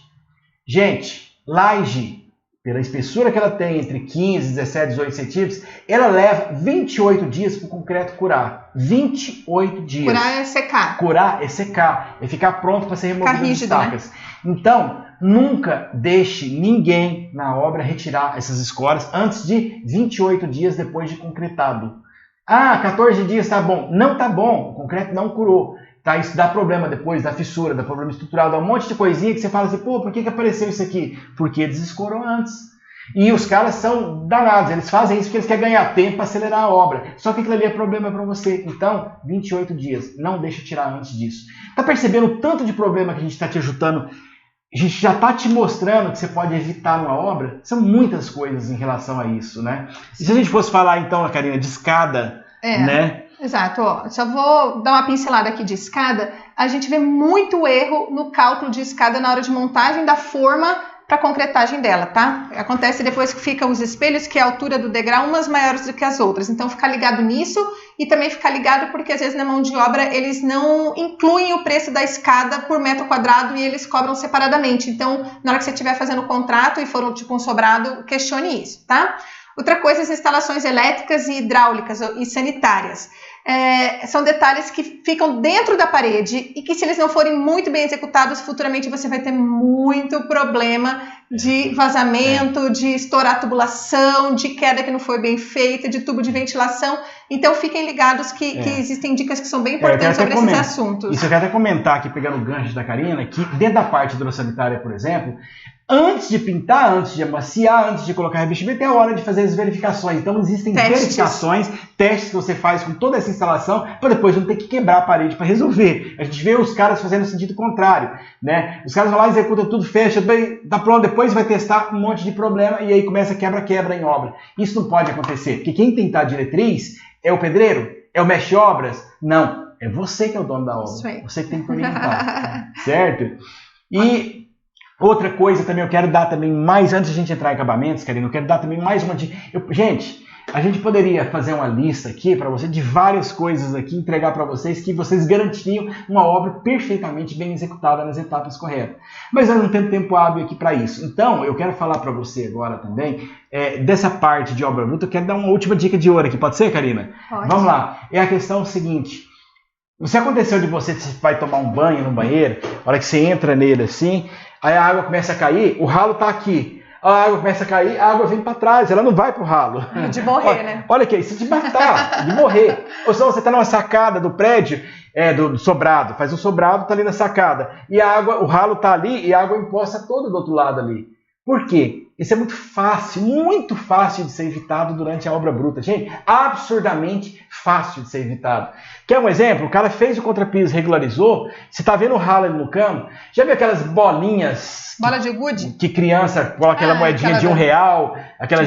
Gente, laje, pela espessura que ela tem, entre 15, 17, 18 centímetros, ela leva 28 dias para o concreto curar. 28 dias. Curar é secar. Curar é secar. É ficar pronto para ser removido das estacas. Né? Então, nunca deixe ninguém na obra retirar essas escoras antes de 28 dias depois de concretado. 14 dias tá bom. Não tá bom. O concreto não curou. Tá, isso dá problema depois, dá fissura, dá problema estrutural, dá um monte de coisinha que você fala assim, pô, por que apareceu isso aqui? Porque eles escoram antes. E os caras são danados, eles fazem isso porque eles querem ganhar tempo para acelerar a obra. Só que aquilo ali é problema para você. Então, 28 dias, não deixa tirar antes disso. Tá percebendo o tanto de problema que a gente está te ajudando? A gente já está te mostrando que você pode evitar numa obra? São muitas coisas em relação a isso, né? E se a gente fosse falar então, Karina, de escada, né? Exato, só vou dar uma pincelada aqui de escada. A gente vê muito erro no cálculo de escada na hora de montagem da forma para concretagem dela, tá? Acontece depois que ficam os espelhos, que é a altura do degrau, umas maiores do que as outras. Então, ficar ligado nisso e também ficar ligado porque às vezes na mão de obra eles não incluem o preço da escada por metro quadrado e eles cobram separadamente. Então, na hora que você estiver fazendo o contrato e for tipo um sobrado, questione isso, tá? Outra coisa, as instalações elétricas e hidráulicas e sanitárias. São detalhes que ficam dentro da parede e que, se eles não forem muito bem executados, futuramente você vai ter muito problema de vazamento, de estourar tubulação, de queda que não foi bem feita, de tubo de ventilação. Então, fiquem ligados que existem dicas que são bem importantes sobre esses assuntos. Isso eu quero até comentar aqui, pegando o gancho da Karina, que dentro da parte hidrossanitária, por exemplo, antes de pintar, antes de amaciar, antes de colocar revestimento, é a hora de fazer as verificações. Então, existem verificações, testes que você faz com toda essa instalação, para depois não ter que quebrar a parede para resolver. A gente vê os caras fazendo o sentido contrário, né? Os caras vão lá, executam tudo, fecha, tá pronto, depois vai testar um monte de problema e aí começa quebra-quebra em obra. Isso não pode acontecer, porque quem tem que dar diretriz é o pedreiro? É o mestre obras? Não. É você que é o dono da obra. Isso aí. Você que tem que orientar. Certo? E outra coisa também, eu quero dar também mais, antes de a gente entrar em acabamentos, Karina, eu quero dar também mais uma dica. Gente, a gente poderia fazer uma lista aqui para você de várias coisas aqui, entregar para vocês que vocês garantiriam uma obra perfeitamente bem executada nas etapas corretas. Mas eu não tenho tempo hábil aqui para isso. Então, eu quero falar para você agora também, dessa parte de obra bruta, eu quero dar uma última dica de ouro aqui. Pode ser, Karina? Pode. Vamos lá. É a questão seguinte. Se aconteceu de você vai tomar um banho no banheiro, a hora que você entra nele assim, aí a água começa a cair, o ralo está aqui. A água começa a cair, a água vem para trás, ela não vai para o ralo. De morrer, né? Olha aqui, se te matar, de morrer. Ou se você está numa sacada do prédio, do sobrado, faz um sobrado, está ali na sacada. E a água, o ralo está ali e a água imposta toda do outro lado ali. Por quê? Isso é muito fácil de ser evitado durante a obra bruta. Gente, absurdamente fácil de ser evitado. Quer um exemplo? O cara fez o contrapiso, regularizou, você está vendo o ralo ali no cano, já viu aquelas bolinhas... Bola de gude? Que criança coloca aquela moedinha de R$1, aquela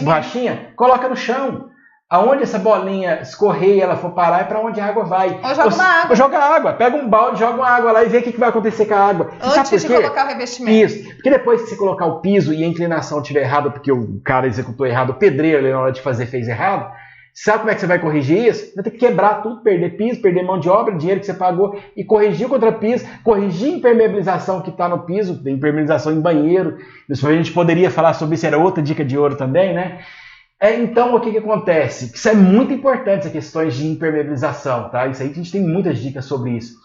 borrachinha, coloca no chão. Aonde essa bolinha escorrer e ela for parar é para onde a água vai. Ou joga uma água. Ou joga água. Pega um balde, joga uma água lá e vê o que vai acontecer com a água. Você antes de colocar o revestimento. Isso. Porque depois que você colocar o piso e a inclinação estiver errada, porque o cara executou errado, o pedreiro ali, na hora de fazer fez errado, sabe como é que você vai corrigir isso? Vai ter que quebrar tudo, perder piso, perder mão de obra, dinheiro que você pagou e corrigir o contrapiso, corrigir a impermeabilização que está no piso, impermeabilização em banheiro. Isso a gente poderia falar sobre isso, era outra dica de ouro também, né? Então, o que acontece? Isso é muito importante, essas questões de impermeabilização, tá? Isso aí a gente tem muitas dicas sobre isso.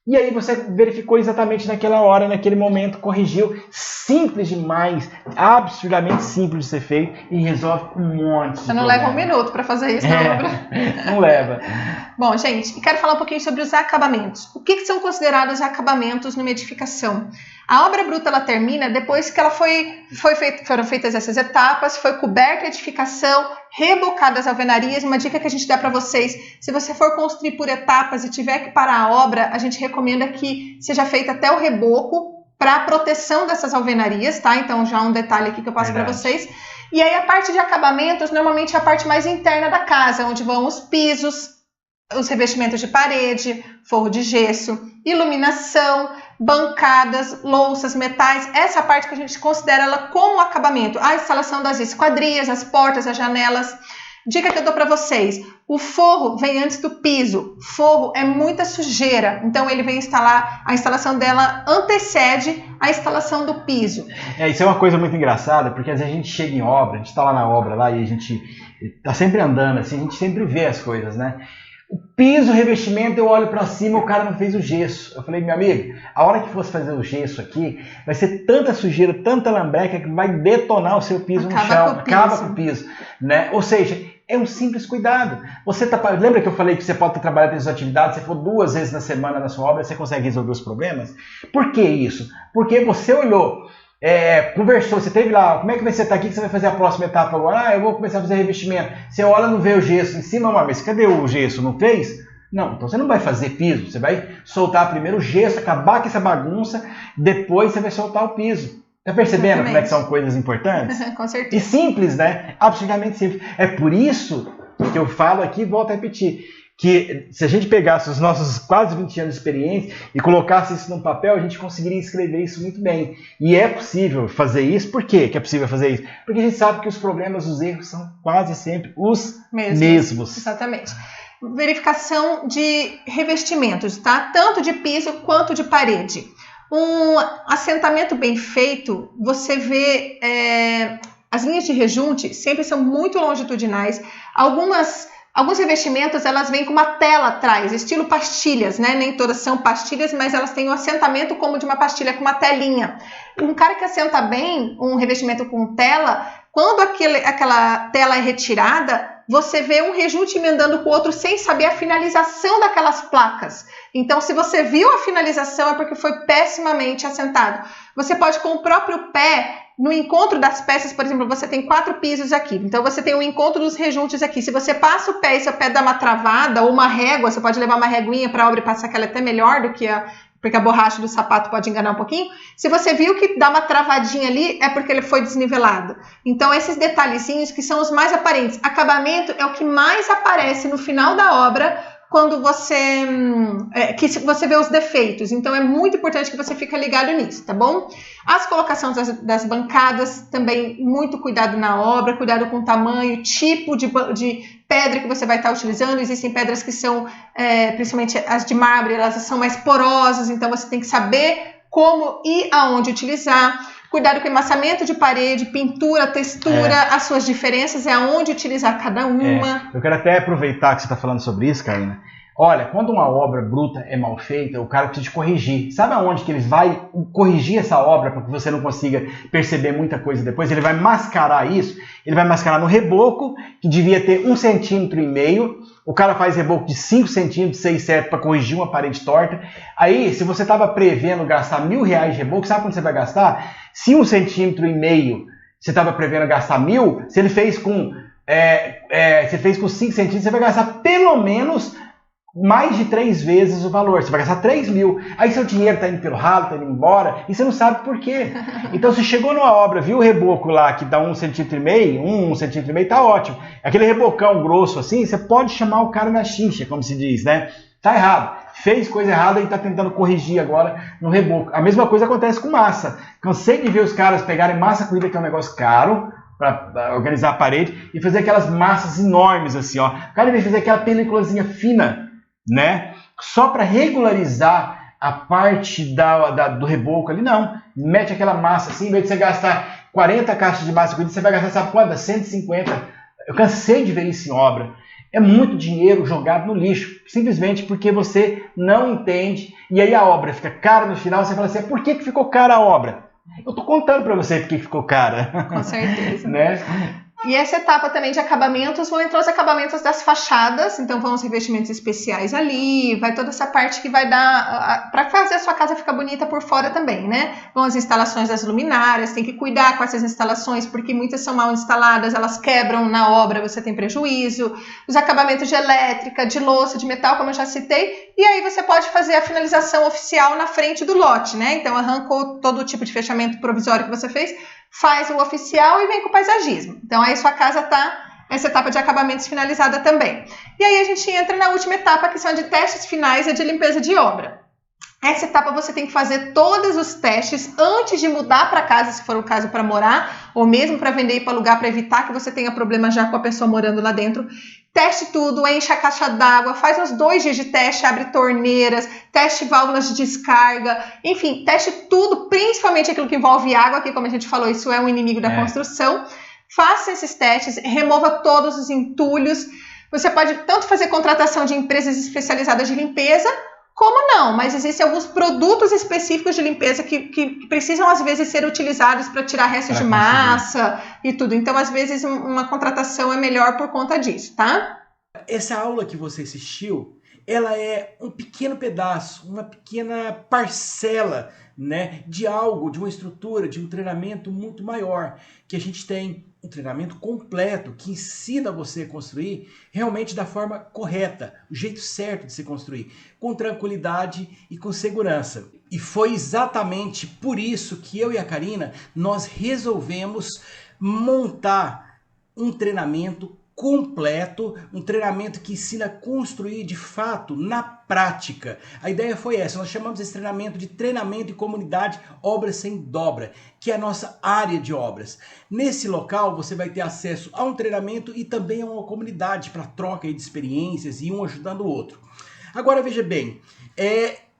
E aí você verificou exatamente naquela hora, naquele momento, corrigiu. Simples demais, absurdamente simples de ser feito e resolve um monte de Você não leva um minuto para fazer isso na obra. Não leva. Bom, gente, quero falar um pouquinho sobre os acabamentos. O que são considerados acabamentos numa edificação? A obra bruta ela termina depois que ela foram feitas essas etapas, foi coberta a edificação, rebocadas as alvenarias. Uma dica que a gente dá para vocês, se você for construir por etapas e tiver que parar a obra, a gente recomenda que seja feito até o reboco para a proteção dessas alvenarias, tá? Então já um detalhe aqui que eu passo para vocês. E aí a parte de acabamentos, normalmente é a parte mais interna da casa, onde vão os pisos, os revestimentos de parede, forro de gesso, iluminação, bancadas, louças, metais, essa parte que a gente considera ela como acabamento, a instalação das esquadrias, as portas, as janelas. Dica que eu dou para vocês, o forro vem antes do piso, forro é muita sujeira, então ele vem instalar, a instalação dela antecede a instalação do piso. Isso é uma coisa muito engraçada, porque às vezes a gente chega em obra, a gente está lá na obra lá, e a gente está sempre andando assim, a gente sempre vê as coisas, né? O piso, o revestimento, eu olho para cima, o cara não fez o gesso. Eu falei, meu amigo, a hora que fosse fazer o gesso aqui, vai ser tanta sujeira, tanta lambreca que vai detonar o seu piso no chão. Acaba com o piso, né? Ou seja, é um simples cuidado. Lembra que eu falei que você pode trabalhar com essas atividades, se for 2 vezes na semana na sua obra, você consegue resolver os problemas? Por que isso? Porque você olhou, conversou, você teve lá, como é que você está aqui que você vai fazer a próxima etapa agora? Eu vou começar a fazer revestimento. Você olha, não vê o gesso em cima, mas cadê o gesso? Não fez? Não, então você não vai fazer piso, você vai soltar primeiro o gesso, acabar com essa bagunça, depois você vai soltar o piso. Tá percebendo como é que são coisas importantes? Com certeza. E simples, né? Absolutamente simples. É por isso que eu falo aqui e volto a repetir, que se a gente pegasse os nossos quase 20 anos de experiência e colocasse isso num papel, a gente conseguiria escrever isso muito bem. E é possível fazer isso. Por quê que é possível fazer isso? Porque a gente sabe que os problemas, os erros são quase sempre os mesmos. Exatamente. Verificação de revestimentos, tá? Tanto de piso quanto de parede. Um assentamento bem feito, você vê as linhas de rejunte sempre são muito longitudinais. Alguns revestimentos, elas vêm com uma tela atrás, estilo pastilhas, né? Nem todas são pastilhas, mas elas têm um assentamento como de uma pastilha, com uma telinha. Um cara que assenta bem um revestimento com tela, quando aquela tela é retirada, você vê um rejunte emendando com o outro sem saber a finalização daquelas placas. Então, se você viu a finalização, é porque foi pessimamente assentado. Você pode, com o próprio pé, no encontro das peças, por exemplo, você tem 4 pisos aqui. Então, você tem o encontro dos rejuntes aqui. Se você passa o pé e seu pé dá uma travada ou uma régua, você pode levar uma reguinha para a obra e passar, que ela é até melhor do que porque a borracha do sapato pode enganar um pouquinho. Se você viu que dá uma travadinha ali, é porque ele foi desnivelado. Então, esses detalhezinhos que são os mais aparentes. Acabamento é o que mais aparece no final da obra, quando você vê os defeitos. Então é muito importante que você fique ligado nisso, tá bom? As colocações das bancadas, também muito cuidado na obra, cuidado com o tamanho, tipo de pedra que você vai estar utilizando. Existem pedras que são, principalmente as de mármore, elas são mais porosas, então você tem que saber como e aonde utilizar. Cuidado com o embaçamento de parede, pintura, textura, as suas diferenças, aonde utilizar cada uma. Eu quero até aproveitar que você está falando sobre isso, Karina. Olha, quando uma obra bruta é mal feita, o cara precisa de corrigir. Sabe aonde que ele vai corrigir essa obra para que você não consiga perceber muita coisa depois? Ele vai mascarar isso, ele vai mascarar no reboco, que devia ter 1,5 centímetros. O cara faz reboco de 5 centímetros, 6 certo, para corrigir uma parede torta. Aí, se você estava prevendo gastar R$1.000 de reboco, sabe quando você vai gastar? Se 1,5 centímetros você estava prevendo gastar 1.000, se ele fez com 5 centímetros, você vai gastar pelo menos mais de 3 vezes o valor. Você vai gastar 3.000. Aí seu dinheiro está indo pelo ralo, está indo embora, e você não sabe por quê. Então, se chegou numa obra, viu o reboco lá que dá 1,5 centímetros, tá ótimo. Aquele rebocão grosso assim, você pode chamar o cara na chincha, como se diz, né? Tá errado. Fez coisa errada e está tentando corrigir agora no reboco. A mesma coisa acontece com massa. Cansei de ver os caras pegarem massa corrida, que é um negócio caro, para organizar a parede, e fazer aquelas massas enormes assim, ó. O cara, em vez de fazer aquela peliculazinha fina, né? Só para regularizar a parte do reboco ali, não. Mete aquela massa assim, em vez de você gastar 40 caixas de massa corrida, você vai gastar, sabe quantas? 150. Eu cansei de ver isso em obra. É muito dinheiro jogado no lixo, simplesmente porque você não entende, e aí a obra fica cara no final, você fala assim, por que ficou cara a obra? Eu tô contando para você por que ficou cara. Com certeza. Né? E essa etapa também de acabamentos, vão entrar os acabamentos das fachadas, então vão os revestimentos especiais ali, vai toda essa parte que vai dar, para fazer a sua casa ficar bonita por fora também, né? Vão as instalações das luminárias, tem que cuidar com essas instalações, porque muitas são mal instaladas, elas quebram na obra, você tem prejuízo. Os acabamentos de elétrica, de louça, de metal, como eu já citei, e aí você pode fazer a finalização oficial na frente do lote, né? Então arrancou todo o tipo de fechamento provisório que você fez, faz o oficial e vem com o paisagismo. Então aí sua casa está, essa etapa de acabamentos finalizada também. E aí a gente entra na última etapa, que são de testes finais e de limpeza de obra. Essa etapa você tem que fazer todos os testes antes de mudar para casa, se for o caso para morar, ou mesmo para vender e para alugar, para evitar que você tenha problema já com a pessoa morando lá dentro. Teste tudo, enche a caixa d'água, faz uns 2 dias de teste, abre torneiras, teste válvulas de descarga, enfim, teste tudo, principalmente aquilo que envolve água, que como a gente falou, isso é um inimigo da construção. Faça esses testes, remova todos os entulhos. Você pode tanto fazer contratação de empresas especializadas de limpeza, como não, mas existem alguns produtos específicos de limpeza que precisam, às vezes, ser utilizados para tirar restos de massa e tudo. Então, às vezes, uma contratação é melhor por conta disso, tá? Essa aula que você assistiu, ela é um pequeno pedaço, uma pequena parcela, né, de algo, de uma estrutura, de um treinamento muito maior, que a gente tem um treinamento completo que ensina você a construir realmente da forma correta, o jeito certo de se construir, com tranquilidade e com segurança. E foi exatamente por isso que eu e a Karina, nós resolvemos montar um treinamento completo, um treinamento que ensina a construir de fato na prática. A ideia foi essa, nós chamamos esse treinamento de treinamento em comunidade Obras Sem Dobra, que é a nossa área de obras. Nesse local você vai ter acesso a um treinamento e também a uma comunidade para troca de experiências e um ajudando o outro. Agora veja bem,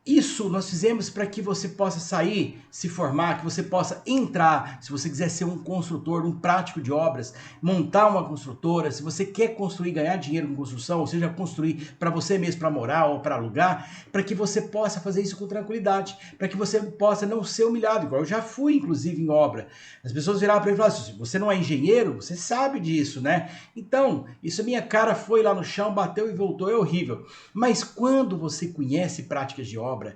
isso nós fizemos para que você possa sair, se formar, que você possa entrar, se você quiser ser um construtor, um prático de obras, montar uma construtora, se você quer construir, ganhar dinheiro com construção, ou seja, construir para você mesmo, para morar ou para alugar, para que você possa fazer isso com tranquilidade, para que você possa não ser humilhado, igual eu já fui, inclusive, em obra. As pessoas viravam para mim e falavam assim, você não é engenheiro? Você sabe disso, né? Então, isso a minha cara foi lá no chão, bateu e voltou, é horrível. Mas quando você conhece práticas de obra,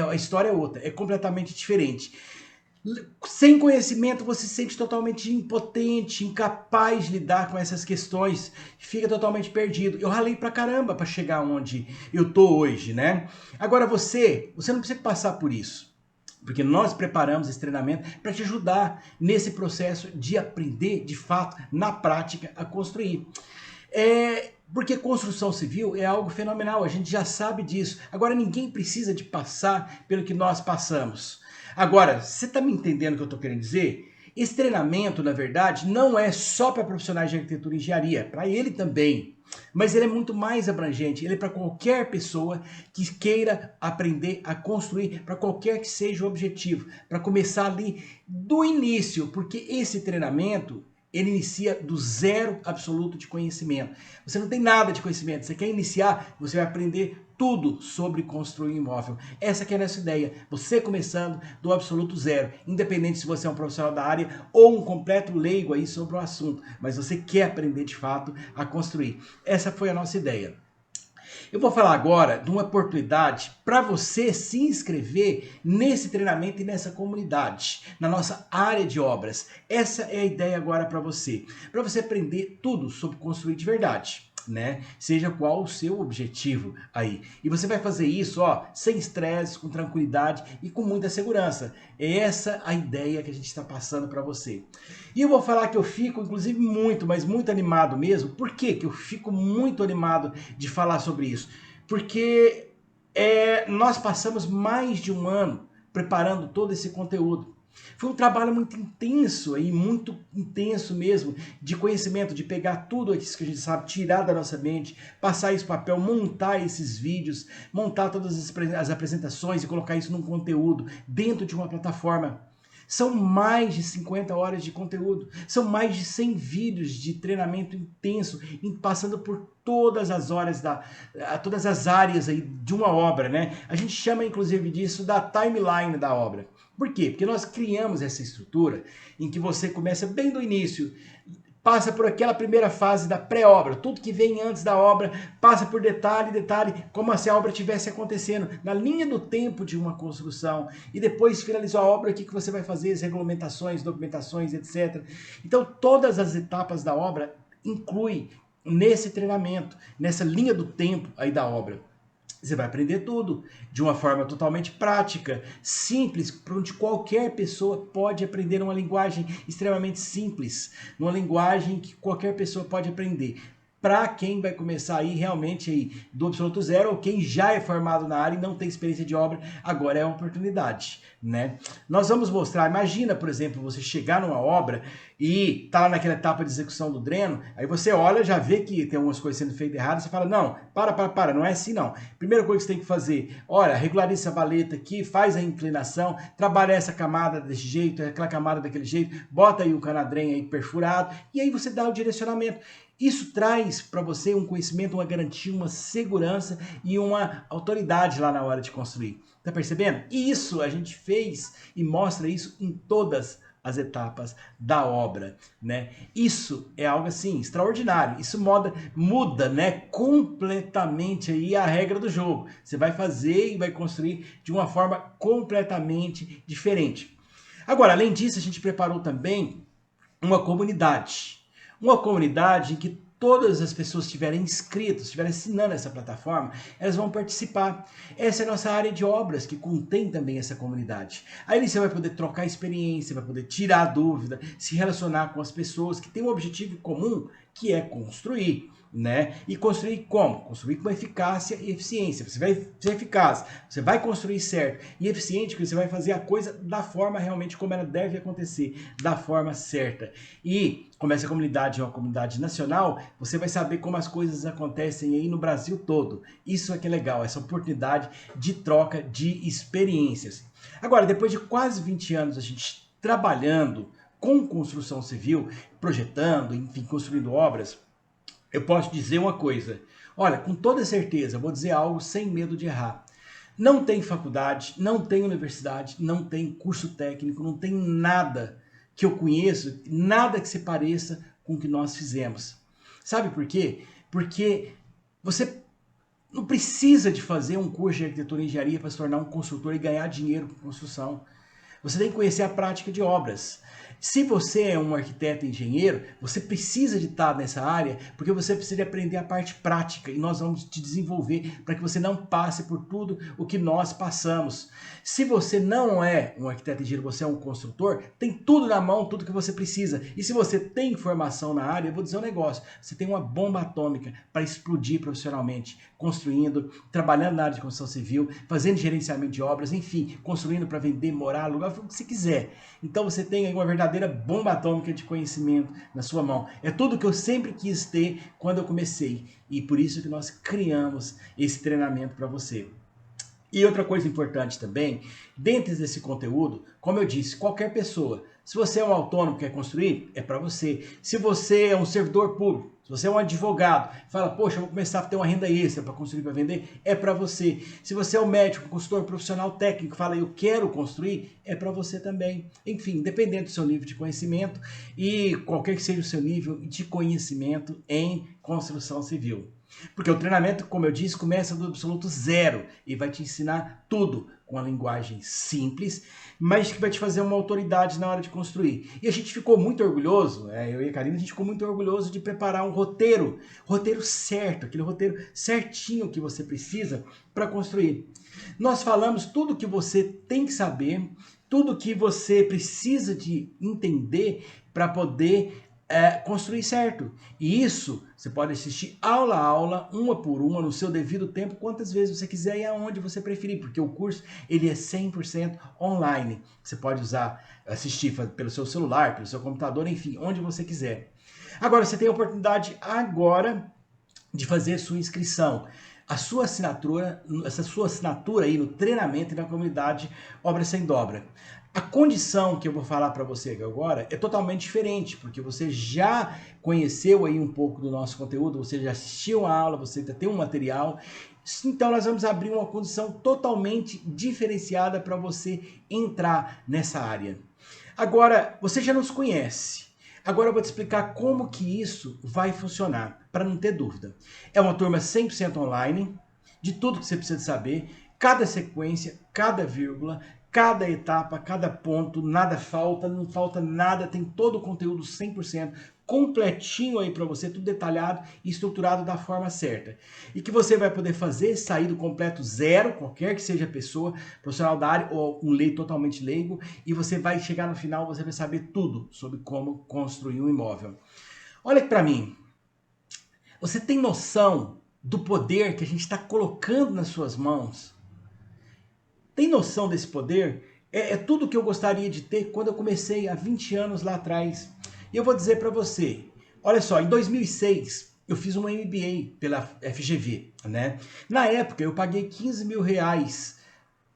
a história é outra, é completamente diferente. Sem conhecimento você se sente totalmente impotente, incapaz de lidar com essas questões, fica totalmente perdido. Eu ralei pra caramba para chegar onde eu tô hoje, né? Agora você não precisa passar por isso, porque nós preparamos esse treinamento para te ajudar nesse processo de aprender de fato, na prática, a construir. Porque construção civil é algo fenomenal, a gente já sabe disso. Agora, ninguém precisa de passar pelo que nós passamos. Agora, você está me entendendo o que eu estou querendo dizer? Esse treinamento, na verdade, não é só para profissionais de arquitetura e engenharia, para ele também. Mas ele é muito mais abrangente, ele é para qualquer pessoa que queira aprender a construir, para qualquer que seja o objetivo, para começar ali do início, porque esse treinamento ele inicia do zero absoluto de conhecimento. Você não tem nada de conhecimento, você quer iniciar, você vai aprender tudo sobre construir um imóvel. Essa que é a nossa ideia, você começando do absoluto zero, independente se você é um profissional da área ou um completo leigo aí sobre o assunto, mas você quer aprender de fato a construir. Essa foi a nossa ideia. Eu vou falar agora de uma oportunidade para você se inscrever nesse treinamento e nessa comunidade, na nossa área de obras. Essa é a ideia agora para você aprender tudo sobre construir de verdade, né? Seja qual o seu objetivo aí. E você vai fazer isso, ó, sem estresse, com tranquilidade e com muita segurança. É essa a ideia que a gente está passando para você. E eu vou falar que eu fico, inclusive, muito, mas muito animado mesmo. Por que que eu fico muito animado de falar sobre isso? Porque nós passamos mais de um ano preparando todo esse conteúdo. Foi um trabalho muito intenso aí, muito intenso mesmo, de conhecimento, de pegar tudo isso que a gente sabe, tirar da nossa mente, passar isso para papel, montar esses vídeos, montar todas as apresentações e colocar isso num conteúdo dentro de uma plataforma. São mais de 50 horas de conteúdo, são mais de 100 vídeos de treinamento intenso, passando por todas as horas, todas as áreas aí de uma obra, né? A gente chama inclusive disso da timeline da obra. Por quê? Porque nós criamos essa estrutura em que você começa bem do início, passa por aquela primeira fase da pré-obra, tudo que vem antes da obra, passa por detalhe, como se a obra estivesse acontecendo na linha do tempo de uma construção, e depois finalizou a obra, o que você vai fazer, as regulamentações, documentações, etc. Então todas as etapas da obra inclui nesse treinamento, nessa linha do tempo aí da obra. Você vai aprender tudo de uma forma totalmente prática, simples, onde qualquer pessoa pode aprender uma linguagem extremamente simples, uma linguagem que qualquer pessoa pode aprender. Para quem vai começar aí realmente aí do absoluto zero, ou quem já é formado na área e não tem experiência de obra, agora é uma oportunidade, né? Nós vamos mostrar, imagina, por exemplo, você chegar numa obra e tá naquela etapa de execução do dreno, aí você olha, já vê que tem algumas coisas sendo feitas erradas, você fala, não, para, não é assim não. Primeira coisa que você tem que fazer, olha, regulariza essa valeta aqui, faz a inclinação, trabalha essa camada desse jeito, aquela camada daquele jeito, bota aí o canadrem aí perfurado, e aí você dá o direcionamento. Isso traz para você um conhecimento, uma garantia, uma segurança e uma autoridade lá na hora de construir. Tá percebendo? E isso a gente fez e mostra isso em todas as etapas da obra, né? Isso é algo assim extraordinário. Isso muda, né, completamente aí a regra do jogo. Você vai fazer e vai construir de uma forma completamente diferente. Agora, além disso, a gente preparou também uma comunidade. Uma comunidade em que todas as pessoas que estiverem inscritas, estiverem assinando essa plataforma, elas vão participar. Essa é a nossa área de obras, que contém também essa comunidade. Aí você vai poder trocar experiência, vai poder tirar dúvida, se relacionar com as pessoas que têm um objetivo comum, que é construir. Né? E construir como? Construir com eficácia e eficiência. Você vai ser eficaz, você vai construir certo e eficiente, porque você vai fazer a coisa da forma realmente como ela deve acontecer, da forma certa. E como essa comunidade é uma comunidade nacional, você vai saber como as coisas acontecem aí no Brasil todo. Isso é que é legal, essa oportunidade de troca de experiências. Agora, depois de quase 20 anos a gente trabalhando com construção civil, projetando, enfim, construindo obras, eu posso dizer uma coisa, olha, com toda certeza, vou dizer algo sem medo de errar. Não tem faculdade, não tem universidade, não tem curso técnico, não tem nada que eu conheço, nada que se pareça com o que nós fizemos. Sabe por quê? Porque você não precisa de fazer um curso de arquitetura e engenharia para se tornar um construtor e ganhar dinheiro com construção. Você tem que conhecer a prática de obras. Se você é um arquiteto e engenheiro, você precisa de estar nessa área, porque você precisa aprender a parte prática e nós vamos te desenvolver para que você não passe por tudo o que nós passamos. Se você não é um arquiteto e engenheiro, você é um construtor, tem tudo na mão, tudo que você precisa. E se você tem formação na área, eu vou dizer um negócio, você tem uma bomba atômica para explodir profissionalmente, construindo, trabalhando na área de construção civil, fazendo gerenciamento de obras, enfim, construindo para vender, morar, alugar, o que você quiser. Então você tem aí uma verdadeira bomba atômica de conhecimento na sua mão. É tudo que eu sempre quis ter quando eu comecei. E por isso que nós criamos esse treinamento para você. E outra coisa importante também, dentro desse conteúdo, como eu disse, qualquer pessoa, se você é um autônomo que quer construir, é para você. Se você é um servidor público, se você é um advogado, fala, poxa, eu vou começar a ter uma renda extra para construir, para vender, é para você. Se você é um médico, consultor profissional técnico, fala, eu quero construir, é para você também. Enfim, dependendo do seu nível de conhecimento e qualquer que seja o seu nível de conhecimento em construção civil. Porque o treinamento, como eu disse, começa do absoluto zero e vai te ensinar tudo com a linguagem simples, mas que vai te fazer uma autoridade na hora de construir. E a gente ficou muito orgulhoso, eu e a Karina, a gente ficou muito orgulhoso de preparar um roteiro certo, aquele roteiro certinho que você precisa para construir. Nós falamos tudo que você tem que saber, tudo que você precisa de entender para poder construir certo. E isso você pode assistir aula a aula, uma por uma, no seu devido tempo, quantas vezes você quiser e aonde você preferir, porque o curso ele é 100% online. Você pode assistir pelo seu celular, pelo seu computador, enfim, onde você quiser. Agora, você tem a oportunidade agora de fazer sua inscrição. Essa sua assinatura aí no treinamento e na comunidade Obra Sem Dobra. A condição que eu vou falar para você aqui agora é totalmente diferente, porque você já conheceu aí um pouco do nosso conteúdo, você já assistiu a aula, você já tem um material, então nós vamos abrir uma condição totalmente diferenciada para você entrar nessa área. Agora, você já nos conhece. Agora eu vou te explicar como que isso vai funcionar, para não ter dúvida. É uma turma 100% online, de tudo que você precisa saber, cada sequência, cada vírgula, cada etapa, cada ponto, nada falta, não falta nada, tem todo o conteúdo 100% completinho aí para você, tudo detalhado e estruturado da forma certa. E que você vai poder fazer, sair do completo zero, qualquer que seja a pessoa, profissional da área ou um leigo totalmente leigo, e você vai chegar no final, você vai saber tudo sobre como construir um imóvel. Olha aqui para mim, você tem noção do poder que a gente está colocando nas suas mãos? Tem noção desse poder? É tudo que eu gostaria de ter quando eu comecei há 20 anos lá atrás. E eu vou dizer para você, olha só, em 2006 eu fiz uma MBA pela FGV, né? Na época eu paguei 15 mil reais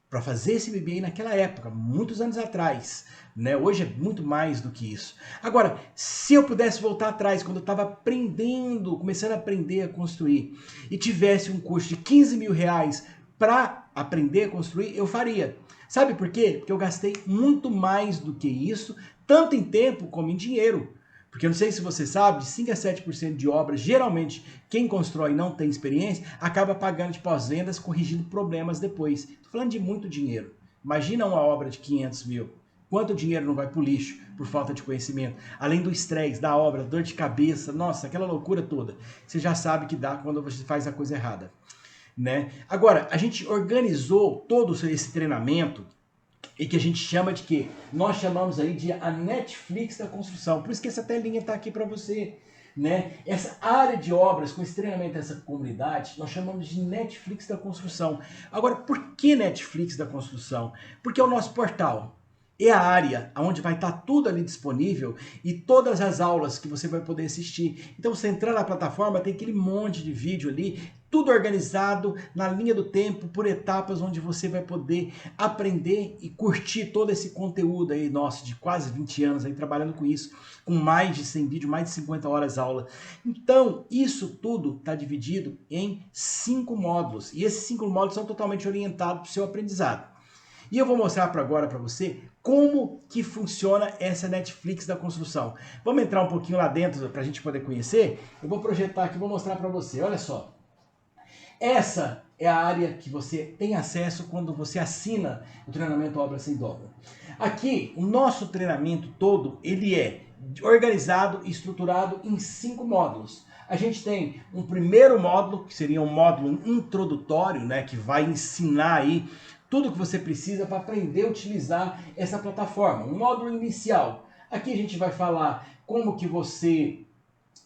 para fazer esse MBA naquela época, muitos anos atrás, né? Hoje é muito mais do que isso. Agora, se eu pudesse voltar atrás, quando eu estava aprendendo, começando a aprender a construir, e tivesse um curso de 15 mil reais para aprender a construir, eu faria. Sabe por quê? Porque eu gastei muito mais do que isso, tanto em tempo como em dinheiro. Porque eu não sei se você sabe, de 5 a 7% de obras, geralmente quem constrói e não tem experiência, acaba pagando de pós-vendas, corrigindo problemas depois. Estou falando de muito dinheiro. Imagina uma obra de 500 mil. Quanto dinheiro não vai para o lixo por falta de conhecimento? Além do estresse, da obra, dor de cabeça, nossa, aquela loucura toda. Você já sabe que dá quando você faz a coisa errada. Né? Agora, a gente organizou todo esse treinamento e que a gente chama de quê? Nós chamamos aí de a Netflix da construção. Por isso que essa telinha está aqui para você. Né? Essa área de obras com esse treinamento dessa comunidade, nós chamamos de Netflix da construção. Agora, por que Netflix da construção? Porque é o nosso portal. É a área onde vai estar tudo ali disponível e todas as aulas que você vai poder assistir. Então, você entrar na plataforma, tem aquele monte de vídeo ali, tudo organizado na linha do tempo, por etapas, onde você vai poder aprender e curtir todo esse conteúdo aí nosso, de quase 20 anos aí trabalhando com isso, com mais de 100 vídeos, mais de 50 horas aula. Então, isso tudo está dividido em 5 módulos. E esses 5 módulos são totalmente orientados para o seu aprendizado. E eu vou mostrar agora para você como que funciona essa Netflix da construção. Vamos entrar um pouquinho lá dentro para a gente poder conhecer? Eu vou projetar aqui, vou mostrar para você. Olha só. Essa é a área que você tem acesso quando você assina o treinamento Obra Sem Dobra. Aqui, o nosso treinamento todo, ele é organizado e estruturado em 5 módulos. A gente tem um primeiro módulo, que seria um módulo introdutório, né, que vai ensinar aí tudo que você precisa para aprender a utilizar essa plataforma. Um módulo inicial. Aqui a gente vai falar como que você,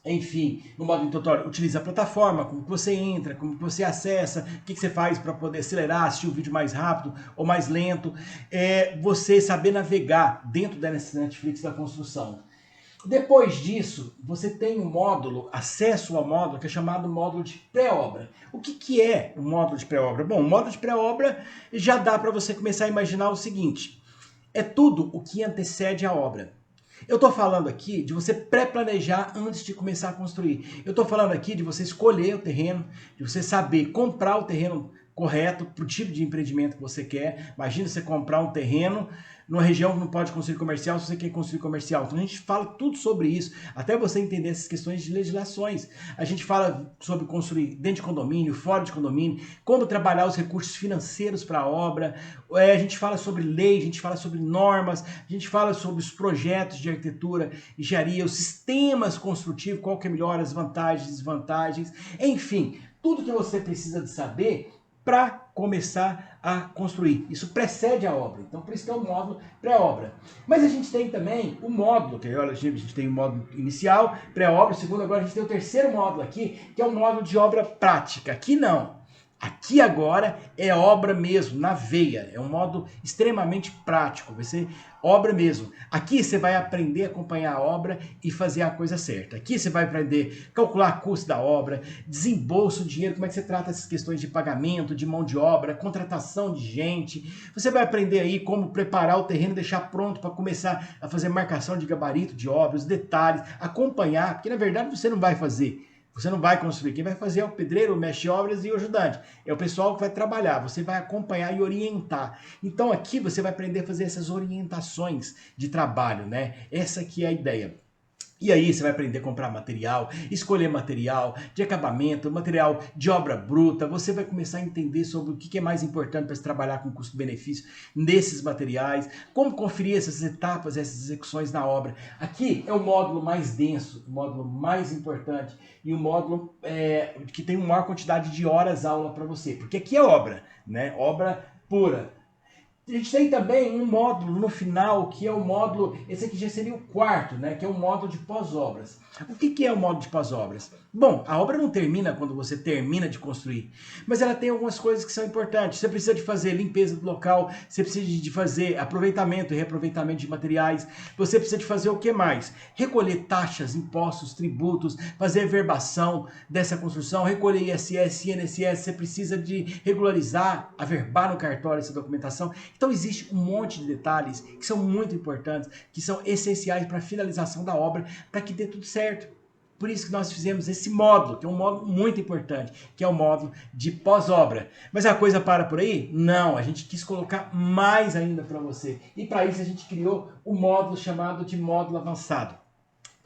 enfim, no módulo introdutório, utiliza a plataforma, como que você entra, como que você acessa, o que você faz para poder acelerar, assistir o vídeo mais rápido ou mais lento. Você saber navegar dentro da Netflix da construção. Depois disso, você tem um módulo, acesso ao módulo, que é chamado módulo de pré-obra. O que é o módulo de pré-obra? Bom, o módulo de pré-obra já dá para você começar a imaginar o seguinte: é tudo o que antecede a obra. Eu estou falando aqui de você pré-planejar antes de começar a construir. Eu estou falando aqui de você escolher o terreno, de você saber comprar o terreno correto para o tipo de empreendimento que você quer. Imagina você comprar um terreno numa região que não pode construir comercial, se você quer construir comercial. Então a gente fala tudo sobre isso, até você entender essas questões de legislações. A gente fala sobre construir dentro de condomínio, fora de condomínio, como trabalhar os recursos financeiros para a obra. A gente fala sobre lei, a gente fala sobre normas, a gente fala sobre os projetos de arquitetura, engenharia, os sistemas construtivos, qual que é melhor, as vantagens, desvantagens, enfim, tudo que você precisa de saber para começar a construir. Isso precede a obra. Então, por isso que é o módulo pré-obra. Mas a gente tem também o módulo, que olha, a gente tem o módulo inicial, pré-obra, o segundo, agora a gente tem o terceiro módulo aqui, que é o módulo de obra prática. Aqui não. Aqui agora é obra mesmo, na veia. É um módulo extremamente prático, vai ser obra mesmo. Aqui você vai aprender a acompanhar a obra e fazer a coisa certa. Aqui você vai aprender a calcular custo da obra, desembolso, dinheiro, como é que você trata essas questões de pagamento, de mão de obra, contratação de gente. Você vai aprender aí como preparar o terreno, deixar pronto para começar a fazer marcação de gabarito de obra, os detalhes, acompanhar, porque na verdade você não vai fazer. Você não vai construir. Quem vai fazer é o pedreiro, o mestre de obras e o ajudante. É o pessoal que vai trabalhar. Você vai acompanhar e orientar. Então aqui você vai aprender a fazer essas orientações de trabalho, né? Essa aqui é a ideia. E aí você vai aprender a comprar material, escolher material de acabamento, material de obra bruta. Você vai começar a entender sobre o que é mais importante para se trabalhar com custo-benefício nesses materiais, como conferir essas etapas, essas execuções na obra. Aqui é o módulo mais denso, o módulo mais importante e o módulo que tem uma maior quantidade de horas aula para você, porque aqui é obra, né? Obra pura. A gente tem também um módulo no final, que é o módulo, esse aqui já seria o quarto, né? Que é o módulo de pós-obras. O que é o módulo de pós-obras? Bom, a obra não termina quando você termina de construir, mas ela tem algumas coisas que são importantes. Você precisa de fazer limpeza do local, você precisa de fazer aproveitamento e reaproveitamento de materiais, você precisa de fazer o que mais? Recolher taxas, impostos, tributos, fazer verbação dessa construção, recolher ISS, INSS, você precisa de regularizar, averbar no cartório essa documentação. Então existe um monte de detalhes que são muito importantes, que são essenciais para a finalização da obra, para que dê tudo certo. Por isso que nós fizemos esse módulo, que é um módulo muito importante, que é o módulo de pós-obra. Mas a coisa para por aí? Não, a gente quis colocar mais ainda para você. E para isso a gente criou o módulo chamado de módulo avançado.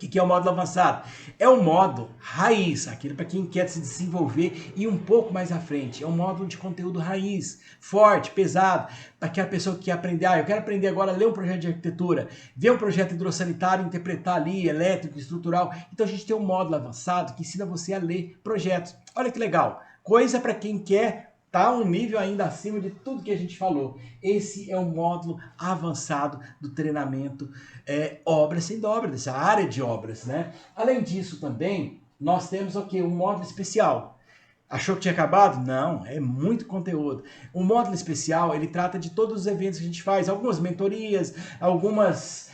O que é o módulo avançado? É o módulo raiz, aquele para quem quer se desenvolver e um pouco mais à frente. É um módulo de conteúdo raiz, forte, pesado, para aquela pessoa que quer aprender. Eu quero aprender agora a ler um projeto de arquitetura, ver um projeto hidrossanitário, interpretar ali, elétrico, estrutural. Então a gente tem um módulo avançado que ensina você a ler projetos. Olha que legal, coisa para quem quer tá um nível ainda acima de tudo que a gente falou. Esse é o módulo avançado do treinamento Obra Sem Dobra, dessa área de obras, né? Além disso também, nós temos o quê? Um módulo especial. Achou que tinha acabado? Não, é muito conteúdo. O módulo especial, ele trata de todos os eventos que a gente faz, algumas mentorias, algumas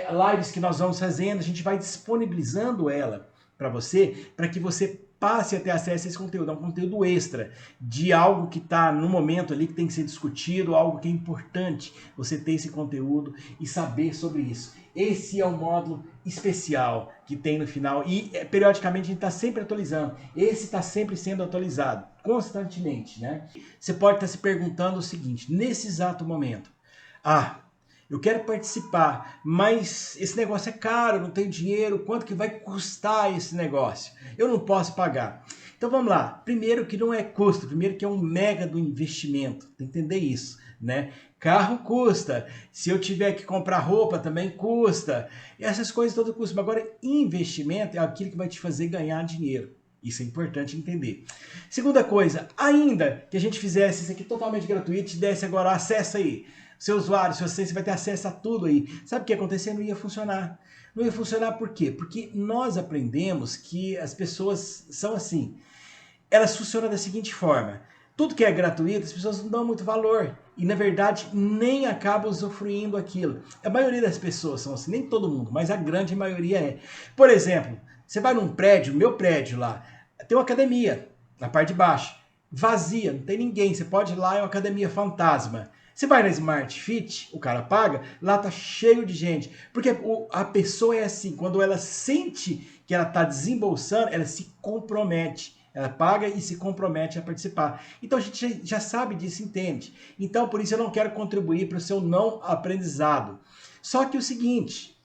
lives que nós vamos fazendo, a gente vai disponibilizando ela para você, para que você passe a ter acesso a esse conteúdo. É um conteúdo extra de algo que está no momento ali que tem que ser discutido, algo que é importante você ter esse conteúdo e saber sobre isso. Esse é o módulo especial que tem no final e periodicamente a gente está sempre atualizando. Esse está sempre sendo atualizado, constantemente, né? Você pode estar se perguntando o seguinte, nesse exato momento, eu quero participar, mas esse negócio é caro, eu não tenho dinheiro, quanto que vai custar esse negócio? Eu não posso pagar. Então vamos lá, primeiro que não é custo, primeiro que é um mega do investimento, tem que entender isso, né? Carro custa, se eu tiver que comprar roupa também custa, essas coisas todas custam. Agora, investimento é aquilo que vai te fazer ganhar dinheiro. Isso é importante entender. Segunda coisa, ainda que a gente fizesse isso aqui totalmente gratuito, te desse agora acesso aí, seu usuário, seu assistente, você vai ter acesso a tudo aí. Sabe o que ia acontecer? Não ia funcionar. Não ia funcionar por quê? Porque nós aprendemos que as pessoas são assim. Elas funcionam da seguinte forma. Tudo que é gratuito, as pessoas não dão muito valor. E, na verdade, nem acabam usufruindo aquilo. A maioria das pessoas são assim, nem todo mundo, mas a grande maioria é. Por exemplo, você vai num prédio, meu prédio lá, tem uma academia na parte de baixo, vazia, não tem ninguém. Você pode ir lá, é uma academia fantasma. Você vai na Smart Fit, o cara paga, lá tá cheio de gente. Porque a pessoa é assim, quando ela sente que ela tá desembolsando, ela se compromete. Ela paga e se compromete a participar. Então a gente já sabe disso, entende? Então por isso eu não quero contribuir para o seu não aprendizado. Só que o seguinte,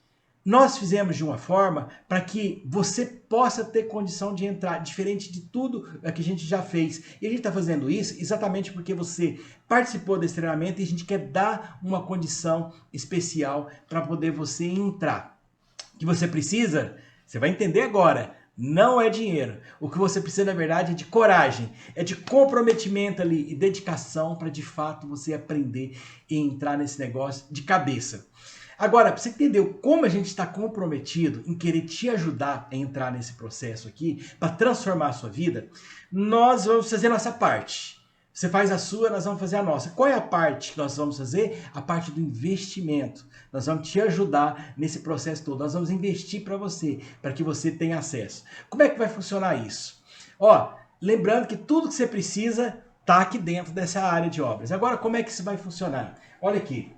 nós fizemos de uma forma para que você possa ter condição de entrar, diferente de tudo que a gente já fez. E a gente está fazendo isso exatamente porque você participou desse treinamento e a gente quer dar uma condição especial para poder você entrar. O que você precisa, você vai entender agora, não é dinheiro. O que você precisa, na verdade, é de coragem, é de comprometimento ali e dedicação para, de fato, você aprender e entrar nesse negócio de cabeça. Agora, para você entender como a gente está comprometido em querer te ajudar a entrar nesse processo aqui, para transformar a sua vida, nós vamos fazer a nossa parte. Você faz a sua, nós vamos fazer a nossa. Qual é a parte que nós vamos fazer? A parte do investimento. Nós vamos te ajudar nesse processo todo. Nós vamos investir para você, para que você tenha acesso. Como é que vai funcionar isso? Ó, lembrando que tudo que você precisa está aqui dentro dessa área de obras. Agora, como é que isso vai funcionar? Olha aqui.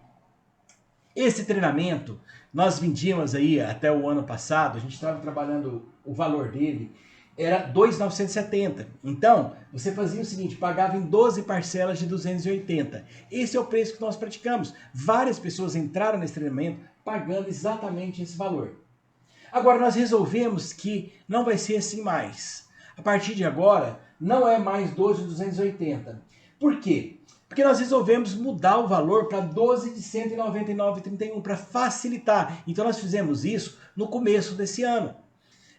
Esse treinamento, nós vendíamos aí até o ano passado, a gente estava trabalhando o valor dele, era R$ 2.970. Então, você fazia o seguinte, pagava em 12 parcelas de 280. Esse é o preço que nós praticamos. Várias pessoas entraram nesse treinamento pagando exatamente esse valor. Agora, nós resolvemos que não vai ser assim mais. A partir de agora, não é mais 12.280. Por quê? Porque nós resolvemos mudar o valor para 12 de R$ 199,31 para facilitar. Então nós fizemos isso no começo desse ano,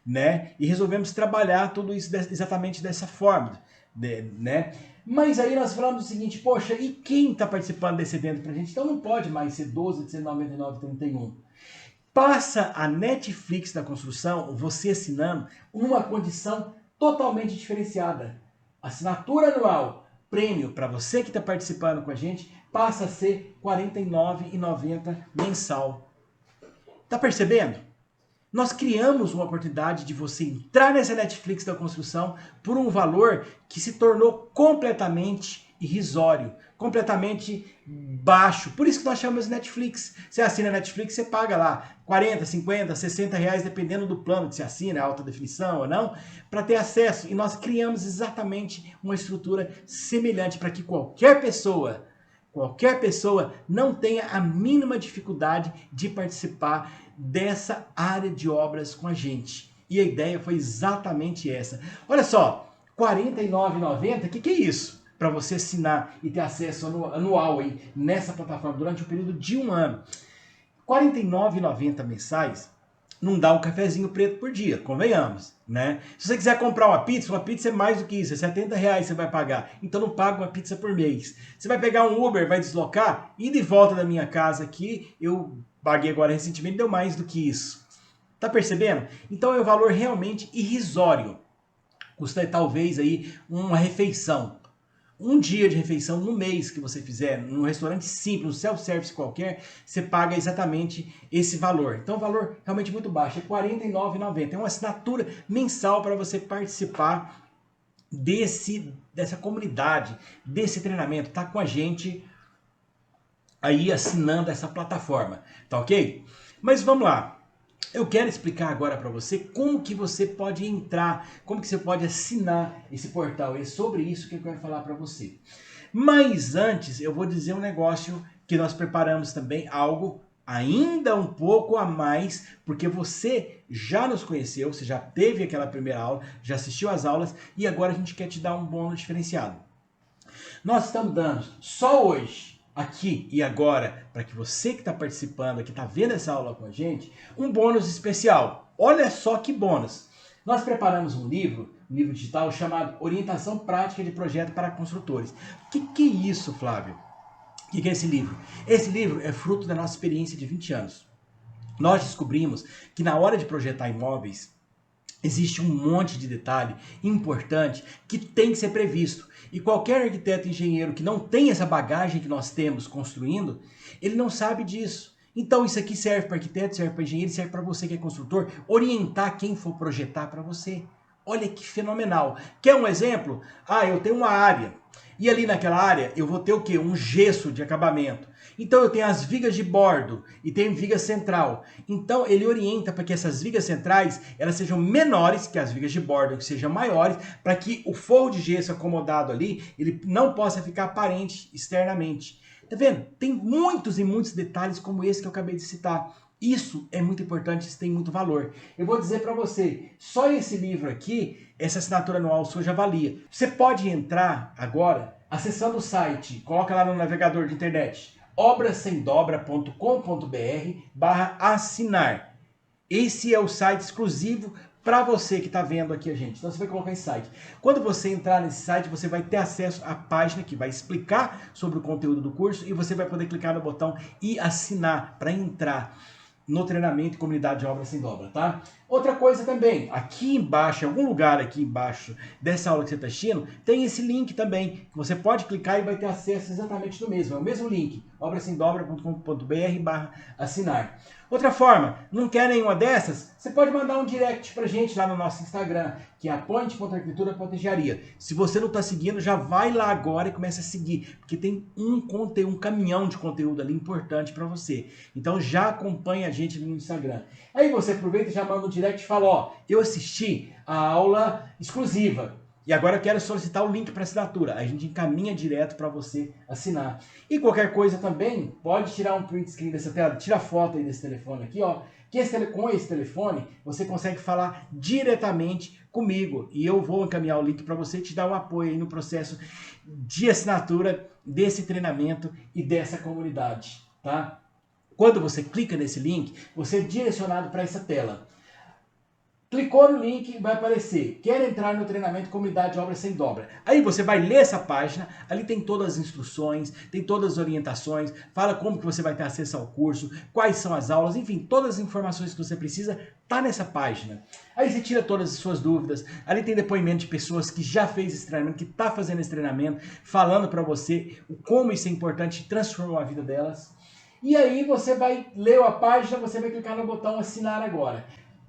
né? E resolvemos trabalhar tudo isso exatamente dessa forma, né? Mas aí nós falamos o seguinte, poxa, e quem está participando desse evento para a gente? Então não pode mais ser 12 de R$ 199,31. Passa a Netflix da construção, você assinando, numa condição totalmente diferenciada. Assinatura anual, prêmio para você que está participando com a gente, passa a ser R$ 49,90 mensal. Tá percebendo? Nós criamos uma oportunidade de você entrar nessa Netflix da construção por um valor que se tornou completamente irrisório, completamente baixo. Por isso que nós chamamos de Netflix. Você assina a Netflix, você paga lá 40, 50, 60 reais, dependendo do plano que você assina, alta definição ou não, para ter acesso. E nós criamos exatamente uma estrutura semelhante para que qualquer pessoa não tenha a mínima dificuldade de participar dessa área de obras com a gente. E a ideia foi exatamente essa. Olha só, R$ 49,90, o que é isso? Para você assinar e ter acesso anual aí nessa plataforma durante um período de um ano. R$ 49,90 mensais não dá um cafezinho preto por dia, convenhamos, né? Se você quiser comprar uma pizza é mais do que isso, é 70 reais você vai pagar. Então não paga uma pizza por mês. Você vai pegar um Uber, vai deslocar, e de volta da minha casa aqui, eu paguei agora recentemente, deu mais do que isso. Tá percebendo? Então é um valor realmente irrisório. Custa talvez aí uma refeição. Um dia de refeição no mês que você fizer, num restaurante simples, um self-service qualquer, você paga exatamente esse valor. Então, o valor realmente muito baixo, é R$ 49,90. É uma assinatura mensal para você participar dessa comunidade, desse treinamento. Tá com a gente aí assinando essa plataforma, tá ok? Mas vamos lá. Eu quero explicar agora para você como que você pode entrar, como que você pode assinar esse portal. É sobre isso que eu quero falar para você. Mas antes eu vou dizer um negócio que nós preparamos também algo ainda um pouco a mais, porque você já nos conheceu, você já teve aquela primeira aula, já assistiu às aulas e agora a gente quer te dar um bônus diferenciado. Nós estamos dando só hoje, aqui e agora, para que você que está participando, que está vendo essa aula com a gente, um bônus especial. Olha só que bônus! Nós preparamos um livro digital chamado Orientação Prática de Projeto para Construtores. O que é isso, Flávio? O que é esse livro? Esse livro é fruto da nossa experiência de 20 anos. Nós descobrimos que na hora de projetar imóveis, existe um monte de detalhe importante que tem que ser previsto. E qualquer arquiteto e engenheiro que não tem essa bagagem que nós temos construindo, ele não sabe disso. Então isso aqui serve para arquiteto, serve para engenheiro, serve para você que é construtor, orientar quem for projetar para você. Olha que fenomenal. Quer um exemplo? Eu tenho uma área. E ali naquela área eu vou ter o quê? Um gesso de acabamento. Então eu tenho as vigas de bordo e tenho viga central. Então ele orienta para que essas vigas centrais elas sejam menores que as vigas de bordo, que sejam maiores, para que o forro de gesso acomodado ali ele não possa ficar aparente externamente. Tá vendo? Tem muitos e muitos detalhes como esse que eu acabei de citar. Isso é muito importante, isso tem muito valor. Eu vou dizer para você, só esse livro aqui, essa assinatura anual sua já valia. Você pode entrar agora, acessando o site, coloca lá no navegador de internet, obrassemdobra.com.br/assinar. Esse é o site exclusivo para você que está vendo aqui a gente. Então você vai colocar esse site. Quando você entrar nesse site, você vai ter acesso à página que vai explicar sobre o conteúdo do curso e você vai poder clicar no botão e assinar para entrar no treinamento Comunidade de Obra Sem Dobra, tá? Outra coisa também, aqui embaixo, em algum lugar aqui embaixo dessa aula que você está assistindo, tem esse link também, que você pode clicar e vai ter acesso exatamente no mesmo, é o mesmo link, obrassemdobra.com.br/assinar. Outra forma, não quer nenhuma dessas? Você pode mandar um direct pra gente lá no nosso Instagram, que é apointe.arquitetura.engenharia. Se você não está seguindo, já vai lá agora e começa a seguir, porque tem um caminhão de conteúdo ali importante para você. Então já acompanha a gente no Instagram. Aí você aproveita e já manda um direct e fala, eu assisti a aula exclusiva. E agora eu quero solicitar o link para assinatura. A gente encaminha direto para você assinar. E qualquer coisa também, pode tirar um print screen dessa tela, tira a foto aí desse telefone aqui, que com esse telefone você consegue falar diretamente comigo. E eu vou encaminhar o link para você te dar um apoio aí no processo de assinatura desse treinamento e dessa comunidade, tá? Quando você clica nesse link, você é direcionado para essa tela. Clicou no link, vai aparecer, quer entrar no treinamento Comunidade de Obra Sem Dobra. Aí você vai ler essa página, ali tem todas as instruções, tem todas as orientações, fala como que você vai ter acesso ao curso, quais são as aulas, enfim, todas as informações que você precisa tá nessa página. Aí você tira todas as suas dúvidas, ali tem depoimento de pessoas que já fez esse treinamento, que tá fazendo esse treinamento, falando para você como isso é importante e transformou a vida delas. E aí você vai ler a página, você vai clicar no botão assinar agora.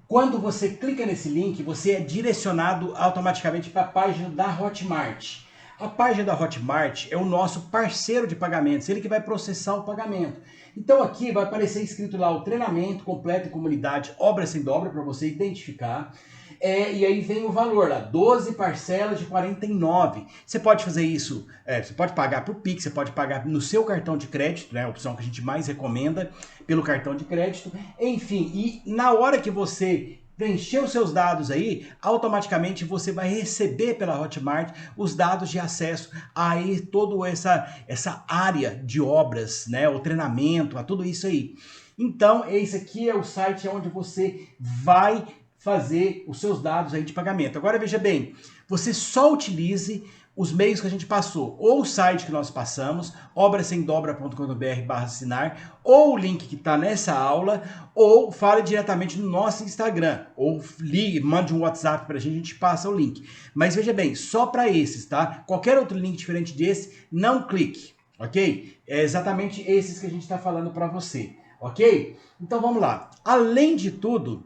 Quando você clica nesse link, você é direcionado automaticamente para a página da Hotmart. A página da Hotmart é o nosso parceiro de pagamentos, ele que vai processar o pagamento. Então aqui vai aparecer escrito lá o treinamento completo em comunidade Obra Sem Dobra, para você identificar. E aí vem o valor lá, 12 parcelas de 49. Você pode fazer isso, você pode pagar por Pix, você pode pagar no seu cartão de crédito, né, a opção que a gente mais recomenda, pelo cartão de crédito. Enfim, e na hora que você preencher os seus dados aí, automaticamente você vai receber pela Hotmart os dados de acesso a toda essa área de obras, né, o treinamento, a tudo isso aí. Então, esse aqui é o site onde você vai fazer os seus dados aí de pagamento. Agora veja bem, você só utilize os meios que a gente passou, ou o site que nós passamos, obrassemdobra.com.br/assinar, ou o link que está nessa aula, ou fale diretamente no nosso Instagram, ou ligue, mande um WhatsApp para a gente passa o link. Mas veja bem, só para esses, tá? Qualquer outro link diferente desse, não clique, ok? É exatamente esses que a gente está falando para você, ok? Então vamos lá. Além de tudo,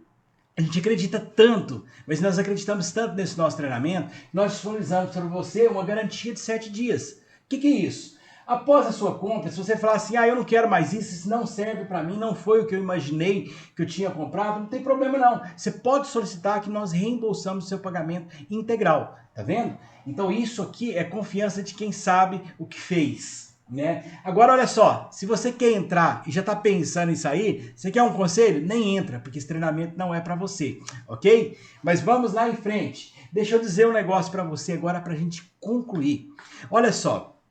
a gente acredita tanto, mas nós acreditamos tanto nesse nosso treinamento, nós disponibilizamos para você uma garantia de 7 dias. O que é isso? Após a sua compra, se você falar assim, eu não quero mais isso não serve para mim, não foi o que eu imaginei que eu tinha comprado, não tem problema não. Você pode solicitar que nós reembolsamos o seu pagamento integral, tá vendo? Então isso aqui é confiança de quem sabe o que fez. né? Agora, olha só, se você quer entrar e já está pensando em sair, você quer um conselho? Nem entra, porque esse treinamento não é para você, ok? Mas vamos lá em frente. Deixa eu dizer um negócio para você agora para a gente concluir. Olha só,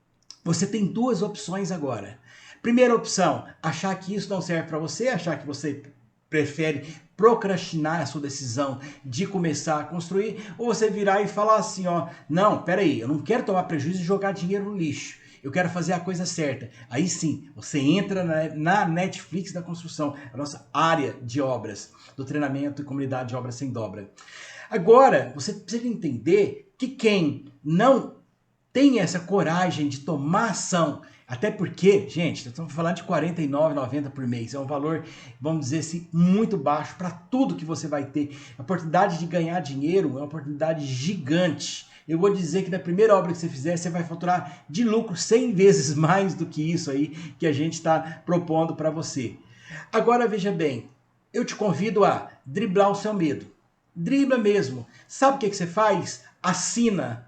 você tem duas opções agora. Primeira opção, achar que isso não serve para você, achar que você prefere procrastinar a sua decisão de começar a construir, ou você virar e falar assim, ó, não, peraí, eu não quero tomar prejuízo e jogar dinheiro no lixo. Eu quero fazer a coisa certa. Aí sim, você entra na Netflix da construção, a nossa área de obras, do treinamento e comunidade de obras sem dobra. Agora, você precisa entender que quem não tem essa coragem de tomar ação, até porque, gente, estamos falando de R$ 49,90 por mês, é um valor, vamos dizer assim, muito baixo para tudo que você vai ter. A oportunidade de ganhar dinheiro é uma oportunidade gigante. Eu vou dizer que na primeira obra que você fizer, você vai faturar de lucro 100 vezes mais do que isso aí que a gente está propondo para você. Agora, veja bem, eu te convido a driblar o seu medo. Dribla mesmo. Sabe o que você faz? Assina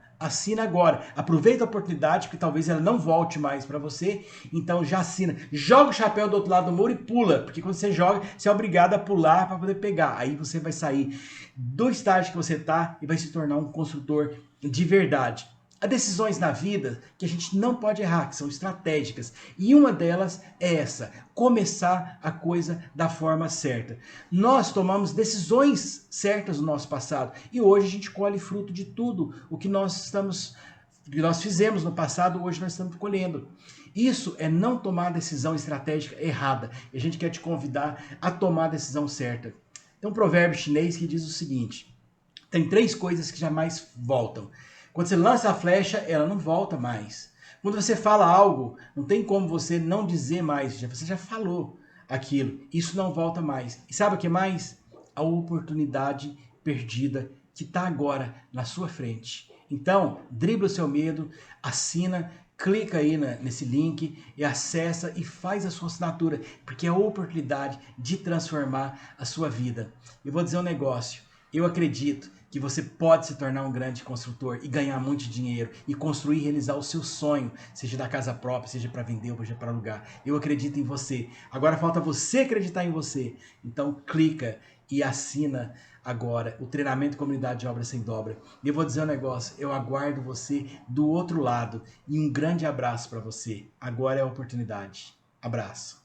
agora. Aproveita a oportunidade, porque talvez ela não volte mais para você. Então já assina. Joga o chapéu do outro lado do muro e pula. Porque quando você joga, você é obrigado a pular para poder pegar. Aí você vai sair do estágio que você está e vai se tornar um construtor de verdade. Há decisões na vida que a gente não pode errar, que são estratégicas. E uma delas é essa, começar a coisa da forma certa. Nós tomamos decisões certas no nosso passado e hoje a gente colhe fruto de tudo o que nós fizemos no passado, hoje nós estamos colhendo. Isso é não tomar a decisão estratégica errada. E a gente quer te convidar a tomar a decisão certa. Tem um provérbio chinês que diz o seguinte: tem 3 coisas que jamais voltam. Quando você lança a flecha, ela não volta mais. Quando você fala algo, não tem como você não dizer mais. Você já falou aquilo. Isso não volta mais. E sabe o que mais? A oportunidade perdida que está agora na sua frente. Então, dribla o seu medo, assina, clica aí nesse link e acessa e faz a sua assinatura, porque é a oportunidade de transformar a sua vida. Eu vou dizer um negócio. Eu acredito que você pode se tornar um grande construtor e ganhar muito dinheiro e construir e realizar o seu sonho, seja da casa própria, seja para vender ou seja para alugar. Eu acredito em você. Agora falta você acreditar em você. Então clica e assina agora o treinamento Comunidade de Obras Sem Dobra. E eu vou dizer um negócio, eu aguardo você do outro lado e um grande abraço para você. Agora é a oportunidade. Abraço.